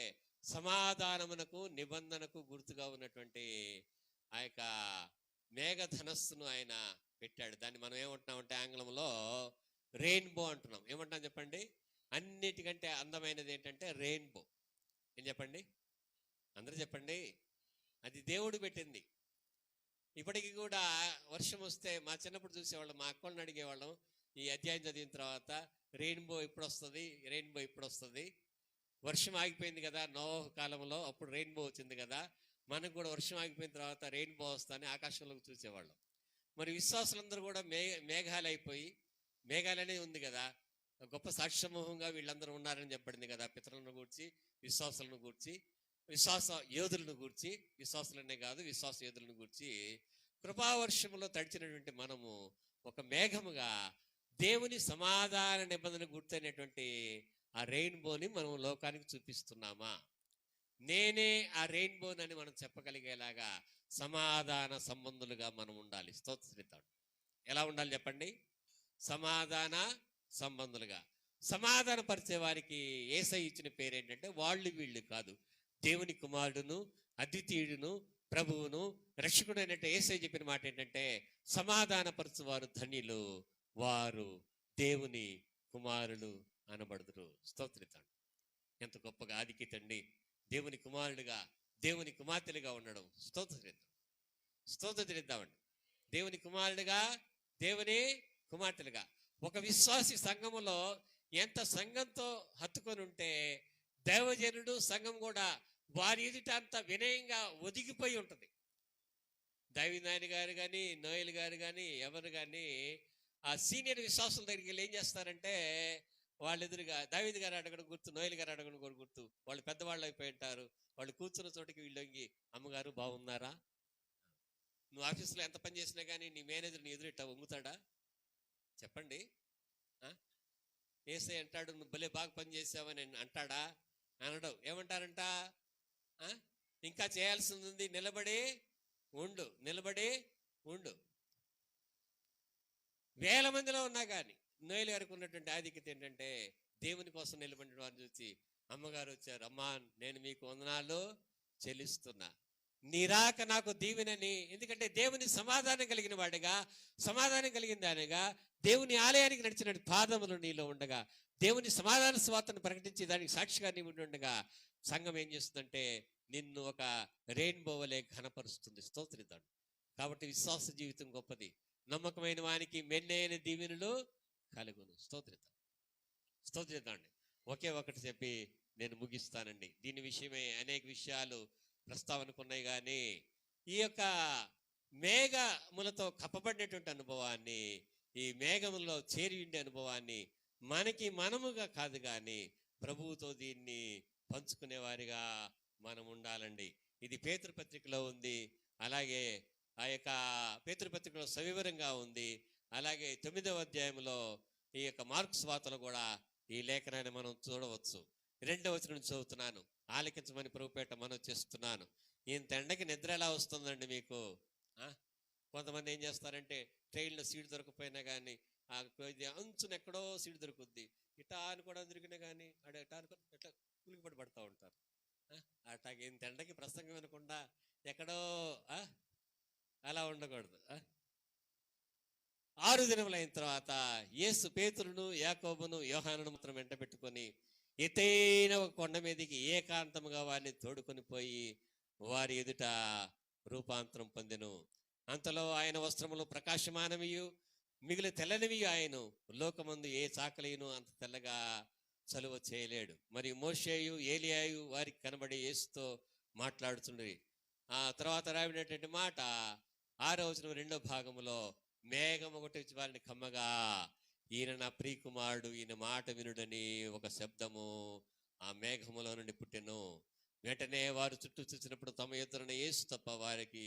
సమాధానమునకు, నిబంధనకు గుర్తుగా ఉన్నటువంటి ఆ యొక్క మేఘధనస్సును ఆయన పెట్టాడు. దాన్ని మనం ఏమంటున్నామంటే ఆంగ్లంలో రెయిన్బో అంటున్నాం. ఏమంటున్నాం చెప్పండి? అన్నిటికంటే అందమైనది ఏంటంటే రెయిన్బో. ఏం చెప్పండి? అందరూ చెప్పండి. అది దేవుడు పెట్టింది. ఇప్పటికి కూడా వర్షం వస్తే మా చిన్నప్పుడు చూసేవాళ్ళం, మా అక్కలను అడిగేవాళ్ళం, ఈ అధ్యాయం చదివిన తర్వాత రెయిన్బో ఎప్పుడు వస్తుంది, వర్షం ఆగిపోయింది కదా నోహ కాలంలో, అప్పుడు రెయిన్బో వచ్చింది కదా, మనకు కూడా వర్షం ఆగిపోయిన తర్వాత రెయిన్బో వస్తానే ఆకాశంలోకి చూసేవాళ్ళం. మరి విశ్వాసులందరూ కూడా మేఘాలైపోయి, మేఘాలనే ఉంది కదా, గొప్ప సాక్షి సమూహంగా వీళ్ళందరూ ఉన్నారని చెప్పబడింది కదా, పితరులను గూర్చి, విశ్వాసులను గూర్చి, విశ్వాస యోధులను గూర్చి, విశ్వాసులనే కాదు విశ్వాస యోధులను గూర్చి కృపావర్షములో తడిచినటువంటి మనము ఒక మేఘముగా దేవుని సమాధాన నిబంధన గుర్తైనటువంటి ఆ రెయిన్బోని మనం లోకానికి చూపిస్తున్నామా? నేనే ఆ రెయిన్బోనని మనం చెప్పగలిగేలాగా సమాధాన సంబంధులుగా మనం ఉండాలి. స్తోత్రిద్దాం. ఎలా ఉండాలి చెప్పండి? సమాధాన సంబంధులుగా. సమాధానపరిచే వారికి యేసయ్య ఇచ్చిన పేరు ఏంటంటే వాళ్ళు వీళ్ళు కాదు, దేవుని కుమారుడును అద్వితీయుడును ప్రభువును రక్షకుడు అయినట్టు యేసయ్య చెప్పిన మాట ఏంటంటే సమాధానపరచువారు ధన్యులు, వారు దేవుని కుమారులు అనబడుదురు. స్తోత్రితాడు. ఎంత గొప్పగా ఆదికి తండ్రి దేవుని కుమారుడుగా దేవుని కుమార్తెలుగా ఉండడం. స్తోత్రిద్దామండి. దేవుని కుమారుడుగా దేవుని కుమార్తెలుగా ఒక విశ్వాసి సంఘములో ఎంత సంఘంతో హత్తుకొని ఉంటే దైవజనుడు సంఘం కూడా వారి ఎదుట అంత వినయంగా ఒదిగిపోయి ఉంటుంది. దావీదు గారు కానీ నోయల్ గారు కానీ ఎవరు కానీ ఆ సీనియర్ విశ్వాసుల దగ్గరికి వెళ్ళి ఏం చేస్తారంటే వాళ్ళ ఎదురుగా దావీదు గారు అడగడం గుర్తు, నోయల్ గారు అడగడం కూడా గుర్తు. వాళ్ళు పెద్దవాళ్ళు అయిపోయి ఉంటారు. వాళ్ళు కూర్చున్న చోటికి వీళ్ళొంగి అమ్మగారు బాగున్నారా? నువ్వు ఆఫీసులో ఎంత పని చేసినా కానీ నీ మేనేజర్ నీ ఎదురుట వంగుతాడా? చెప్పండి. యేసయ్య అంటాడు నువ్వు భలే బాగా పని చేసావని అంటాడా? అనడం. ఏమంటారంట? ఇంకా చేయాల్సింది ఉంది, నిలబడి ఉండు, నిలబడి ఉండు. వేల మందిలో ఉన్నా కానీ నోయల్ గారికి ఉన్నటువంటి ఆధిక్యత ఏంటంటే దేవుని కోసం నిలబడిన వారిని చూసి అమ్మగారు వచ్చారు, అమ్మా నేను మీకు వందనాలు చెల్లిస్తున్నా, నీరాక నాకు దీవెనని. ఎందుకంటే దేవుని సమాధానం కలిగిన వాడిగా, సమాధానం కలిగిన దానిగా దేవుని ఆలయానికి నడిచిన పాదములు నీలో ఉండగా, దేవుని సమాధాన స్వార్తను ప్రకటించి దానికి సాక్షిగా నీ ఉండగా సంఘం ఏం చేస్తుందంటే నిన్ను ఒక రెయిన్బో వలె ఘనపరుస్తుంది. స్తోత్రిద్దాం. కాబట్టి విశ్వాస జీవితం గొప్పది. నమ్మకమైన వానికి మెండైన దీవెనలు కలుగును. స్తోత్రిద్దాండి. ఒకే ఒకటి చెప్పి నేను ముగిస్తానండి. దీని విషయమై అనేక విషయాలు ప్రస్తావనకు ఉన్నాయి కానీ ఈ యొక్క మేఘములతో కప్పబడినటువంటి అనుభవాన్ని, ఈ మేఘములో చేరి ఉండే అనుభవాన్ని మనకి మనముగా కాదు కానీ ప్రభువుతో దీన్ని పంచుకునేవారిగా మనం ఉండాలండి. ఇది పేతురుపత్రికలో ఉంది, అలాగే ఆ యొక్క పేతురుపత్రికలో సవివరంగా ఉంది. అలాగే 9వ అధ్యాయంలో ఈ యొక్క మార్క్స్ వార్తలు కూడా ఈ లేఖనాన్ని మనం చూడవచ్చు. 2వ వచనం చదువుతున్నాను, ఆలకించమని ప్రభుపేట మనం చేస్తున్నాను. ఇంత ఎండకి నిద్ర ఎలా వస్తుందండి మీకు? కొంతమంది ఏం చేస్తారంటే ట్రైన్లో సీట్ దొరకపోయినా కానీ ఆ అంచున ఎక్కడో సీట్ దొరుకుద్ది, ఇటా అని కూడా దొరికినా కానీ ఇటా అనుకుని ఎట్లా కులికిపడి పడుతూ ఉంటారు. అట్లాగే ఇంత ఎండకి ప్రసంగం వినకుండా ఎక్కడో అలా ఉండకూడదు. 6 దినములు అయిన తర్వాత యేసు పేతురును యాకోబును యోహానును మాత్రం వెంట పెట్టుకొని ఎత్తైన ఒక కొండ మీదకి ఏకాంతముగా వారిని తోడుకొని పోయి వారి ఎదుట రూపాంతరం పొందెను. అంతలో ఆయన వస్త్రములు ప్రకాశమానవియు మిగిలి తెల్లనివి ఆయన లోకమందు ఏ చాకలిను అంత తెల్లగా చలువ చేయలేడు. మరి మోషేయు ఏలియాయు వారికి కనబడి యేసుతో మాట్లాడుతుండ్రి. ఆ తర్వాత రావినటువంటి మాట 6వ వచనం 2వ భాగములో మేఘం ఒకటి వచ్చి వారిని కమ్మగా ఈయన నా ప్రియకుమారుడు, ఈయన మాట వినుడని ఒక శబ్దము ఆ మేఘములో నుండి పుట్టెను. వెంటనే వారు చుట్టూ చూసినప్పుడు తమ ఎదురున యేసు తప్ప వారికి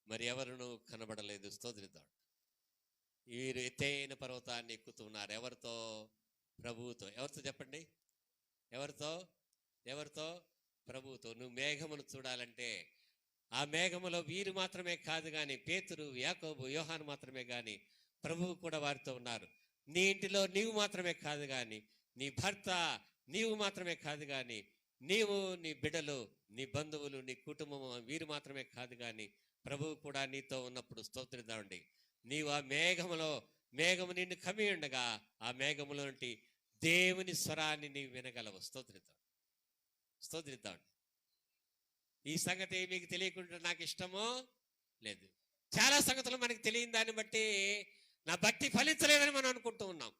మరి ఎవరును కనబడలేదు. స్తోత్రిద్దాం. వీరు ఎత్తైన పర్వతాన్ని ఎక్కుతున్నారు. ఎవరితో? ప్రభువుతో. ఎవరితో చెప్పండి? ఎవరితో? ప్రభువుతో. నువ్వు మేఘమును చూడాలంటే ఆ మేఘములో వీరు మాత్రమే కాదు కానీ పేతురు, యాకోబు, యోహాను మాత్రమే కానీ ప్రభువు కూడా వారితో ఉన్నారు. నీ ఇంటిలో నీవు మాత్రమే కాదు కానీ, నీ భర్త నీవు మాత్రమే కాదు కానీ, నీవు, నీ బిడ్డలు, నీ బంధువులు, నీ కుటుంబము వీరు మాత్రమే కాదు కానీ ప్రభువు కూడా నీతో ఉన్నప్పుడు స్తోత్రిద్దామండి. నీవు ఆ మేఘము నిన్ను కమ్మి ఉండగా ఆ మేఘములో నుండి దేవుని స్వరాన్ని నీవు వినగలవు. స్తోత్రిద్దాం. ఈ సంగతి మీకు తెలియకుండా నాకు ఇష్టమో లేదు. చాలా సంగతులు మనకి తెలియని దాన్ని బట్టి నా భక్తి ఫలించలేదని మనం అనుకుంటూ ఉన్నాం.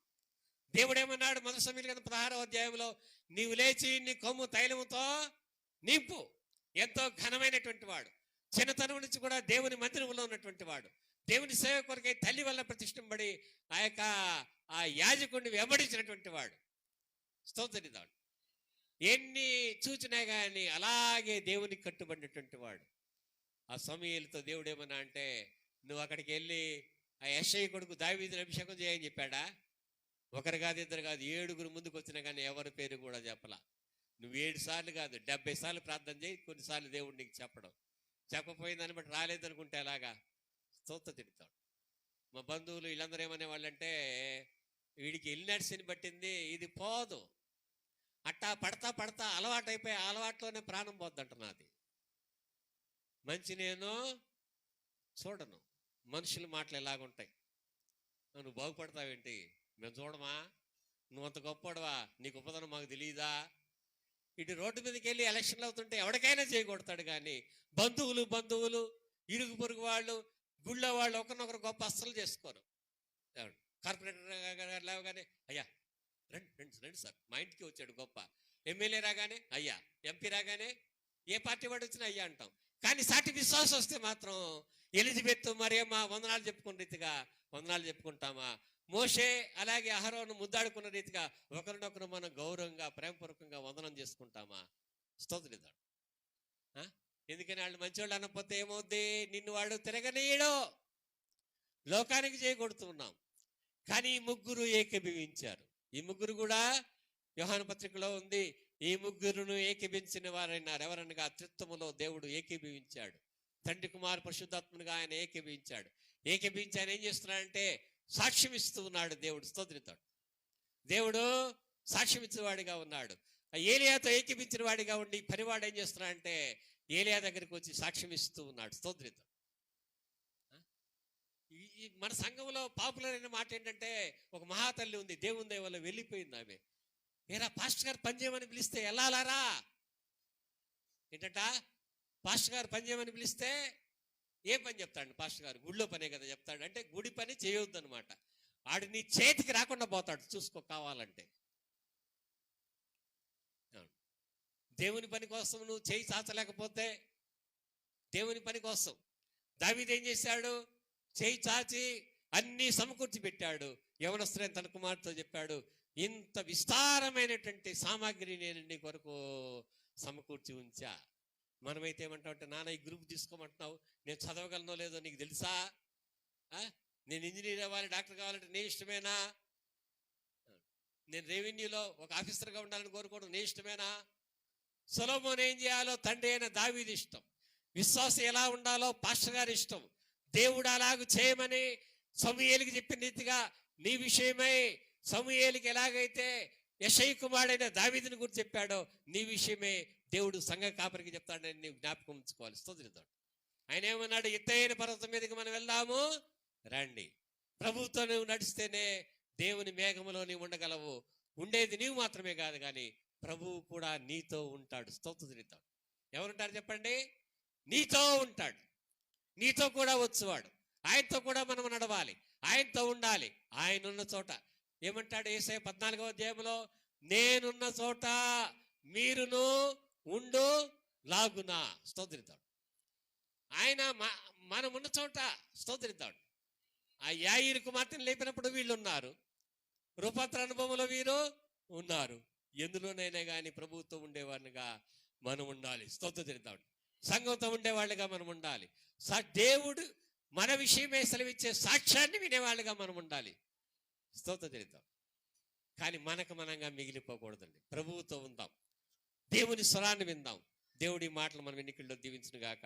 దేవుడు ఏమన్నాడు? మొదటి సమూయేలు గ్రంథం 16వ అధ్యాయంలో నీవు లేచి నీ కొమ్ము తైలముతో నింపు. ఎంతో ఘనమైనటువంటి వాడు, చిన్నతనం నుంచి కూడా దేవుని మందిరంలో ఉన్నటువంటి వాడు, దేవుని సేవ కొరకై తల్లి వల్ల ప్రతిష్ఠింపబడి ఆ యాజకుడిని వెంబడించినటువంటి వాడు. స్తోత్రిద్దాం. ఎన్ని చూచినా కానీ అలాగే దేవునికి కట్టుబడినటువంటి వాడు. ఆ సమూయేలుతో దేవుడు ఏమన్నా అంటే నువ్వు అక్కడికి వెళ్ళి ఆ యెషయి కొడుకు దావీదుని అభిషేకం చేయని చెప్పాడా? ఒకరు కాదు, ఇద్దరు కాదు, 7గురు ముందుకు వచ్చినా కానీ ఎవరి పేరు కూడా చెప్పలా. నువ్వు 7 సార్లు కాదు 70 సార్లు ప్రార్థన చేయి, కొన్నిసార్లు దేవుడు నీకు చెప్పపోయిన దాన్ని బట్టి రాలేదనుకుంటే ఎలాగా? స్తోత్రం తిడతాడు. మా బంధువులు వీళ్ళందరూ ఏమనే వాళ్ళంటే వీడికి ఎల్లినడిసిని పట్టింది, ఇది పోదు. అట్టా పడతా పడతా అలవాటైపోయి ఆ అలవాట్లోనే ప్రాణం పోద్దంట నాది. మంచి నేను చూడను, మనుషుల మాటలు ఎలాగుంటాయి. నువ్వు బాగుపడతావేంటి, మేము చూడమా, నువ్వు అంత గొప్పవాడువా, నీకు ఉపదనం మాకు తెలియదా? ఇటు రోడ్డు మీదకి వెళ్ళి ఎలక్షన్లు అవుతుంటే ఎవరికైనా చేయగొడతాడు, కానీ బంధువులు ఇరుగు పొరుగు వాళ్ళు, గుళ్ళో వాళ్ళు ఒకరినొకరు గొప్ప అస్సలు చేసుకోరు. కార్పొరేటర్ లేవగానే అయ్యా రండి రండి రండి సార్, మా ఇంటికి వచ్చాడు గొప్ప. ఎమ్మెల్యే రాగానే అయ్యా, ఎంపీ రాగానే ఏ పార్టీ వాడు వచ్చినా అయ్యా అంటాం. కానీ సాటి విశ్వాసం వస్తే మాత్రం ఎలిజబెత్ మరియమ్మ వందనాలు చెప్పుకున్న రీతిగా వందనాలు చెప్పుకుంటామా? మోషే అలాగే అహరోను ముద్దాడుకున్న రీతిగా ఒకరినొకరు మనం గౌరవంగా ప్రేమపూర్వకంగా వందనం చేసుకుంటామా? స్తోత్రం. ఎందుకని వాళ్ళు మంచివాళ్ళు అనకపోతే ఏమవుద్ది? నిన్ను వాడు తిరగనీయడు, లోకానికి చేయగొడుతున్నాం. కానీ ఈ ముగ్గురు ఏకీభవించారు. ఈ ముగ్గురు కూడా యోహాను పత్రికలో ఉంది. ఈ ముగ్గురును ఏకీభించిన వారైనారు. ఎవరనగా త్రిత్వములో దేవుడు ఏకీభవించాడు. తండ్రి కుమార పరిశుద్ధాత్మగా ఆయన ఏకీభవించాడు. ఏకీభవించి ఆయన ఏం చేస్తున్నాడంటే సాక్ష్యం ఇస్తూ ఉన్నాడు. దేవుడు స్తోత్రితాడు. దేవుడు సాక్ష్యం ఇచ్చేవాడిగా ఉన్నాడు. ఏలియాతో ఏకీభించిన వాడిగా ఉండి పనివాడు ఏం చేస్తున్నాడంటే ఏలియా దగ్గరికి వచ్చి సాక్ష్యం ఇస్తూ ఉన్నాడు. స్తోత్రితాడు. మన సంఘంలో పాపులర్ అయిన మాట ఏంటంటే, ఒక మహాతల్లి ఉంది, దేవుని దయ వల్ల వెళ్ళిపోయింది. ఆమె ఏరా పాస్టర్ గారు పని చేయమని పిలిస్తే వెళ్ళాలారా ఏంటంట? పాస్టర్ గారు పని చేయమని పిలిస్తే ఏ పని చెప్తాడు పాస్టర్ గారు? గుడిలో పనే కదా చెప్తాడు. అంటే గుడి పని చేయొద్దు అనమాట. ఆడు నీ చేతికి రాకుండా పోతాడు, చూసుకో కావాలంటే. దేవుని పని కోసం నువ్వు చేయి చాచలేకపోతే, దేవుని పని కోసం దావీదు ఏం చేశాడు? చేయి చాచి అన్ని సమకూర్చి పెట్టాడు. యవనస్తులైన తన కుమార్తెతో చెప్పాడు, ఇంత విస్తారమైనటువంటి సామాగ్రి నేను నీ కొరకు సమకూర్చి ఉంచా. మనమైతే ఏమంటావు అంటే, నాన్న ఈ గ్రూప్ తీసుకోమంటున్నావు, నేను చదవగలనో లేదో నీకు తెలుసా? నేను ఇంజనీర్ అవ్వాలి, డాక్టర్ కావాలంటే నీ ఇష్టమేనా? నేను రెవెన్యూలో ఒక ఆఫీసర్గా ఉండాలని కోరుకోవడం నీ ఇష్టమేనా? సొలొమోను ఏం చేయాలో తండ్రి అయిన దావీదు ఇష్టం. విశ్వాసం ఎలా ఉండాలో పాస్టర్ గారి ఇష్టం. దేవుడు అలాగూ చేయమని సమూయేలుకి చెప్పిన రీతిగా నీ విషయమై సమూయేలుకి ఎలాగైతే యెషయి కుమారుడైన దావీదుని గురించి చెప్పాడో నీ విషయమే దేవుడు సంఘ కాపరికి చెప్తాడని నీవు జ్ఞాపకం ఉంచుకోవాలి. స్తోత్రిస్తాడు. ఆయన ఏమన్నాడు? ఎత్తైన పర్వతం మీదకి మనం వెళ్దాము రండి. ప్రభువుతో నువ్వు నడిస్తేనే దేవుని మేఘములో నీవు ఉండగలవు. ఉండేది నీవు మాత్రమే కాదు, కానీ ప్రభువు కూడా నీతో ఉంటాడు. స్తోత్రిస్తాడు. ఎవరుంటారు చెప్పండి? నీతో ఉంటాడు. నీతో కూడా వచ్చేవాడు. ఆయనతో కూడా మనం నడవాలి, ఆయనతో ఉండాలి. ఆయన ఉన్న చోట ఏమంటాడు? యేసయ్య 14వ అధ్యాయంలో, నేనున్న చోట మీరును ఉండు లాగునా. స్తోత్రిస్తాడు. ఆయన మనం ఉన్న చోట స్తోత్రిస్తాడు. ఆ యాయిరు కుమార్తెను లేపినప్పుడు వీళ్ళు ఉన్నారు, రూపాంతర అనుభవంలో వీరు ఉన్నారు. ఎందులోనైనా కానీ ప్రభువుతో ఉండేవాడినిగా మనం ఉండాలి. స్తోత్రిస్తాడు. సంఘంతో ఉండేవాళ్ళుగా మనం ఉండాలి. దేవుడు మన విషయమే సెలవిచ్చే సాక్ష్యాన్ని వినేవాళ్ళుగా మనం ఉండాలి. స్తోత్రం. కానీ మనకు మనంగా మిగిలిపోకూడదండి. ప్రభువుతో ఉందాం, దేవుని స్వరాన్ని విందాం. దేవుడి మాటలు మనం ఎన్నికల్లో దీవించును గాక.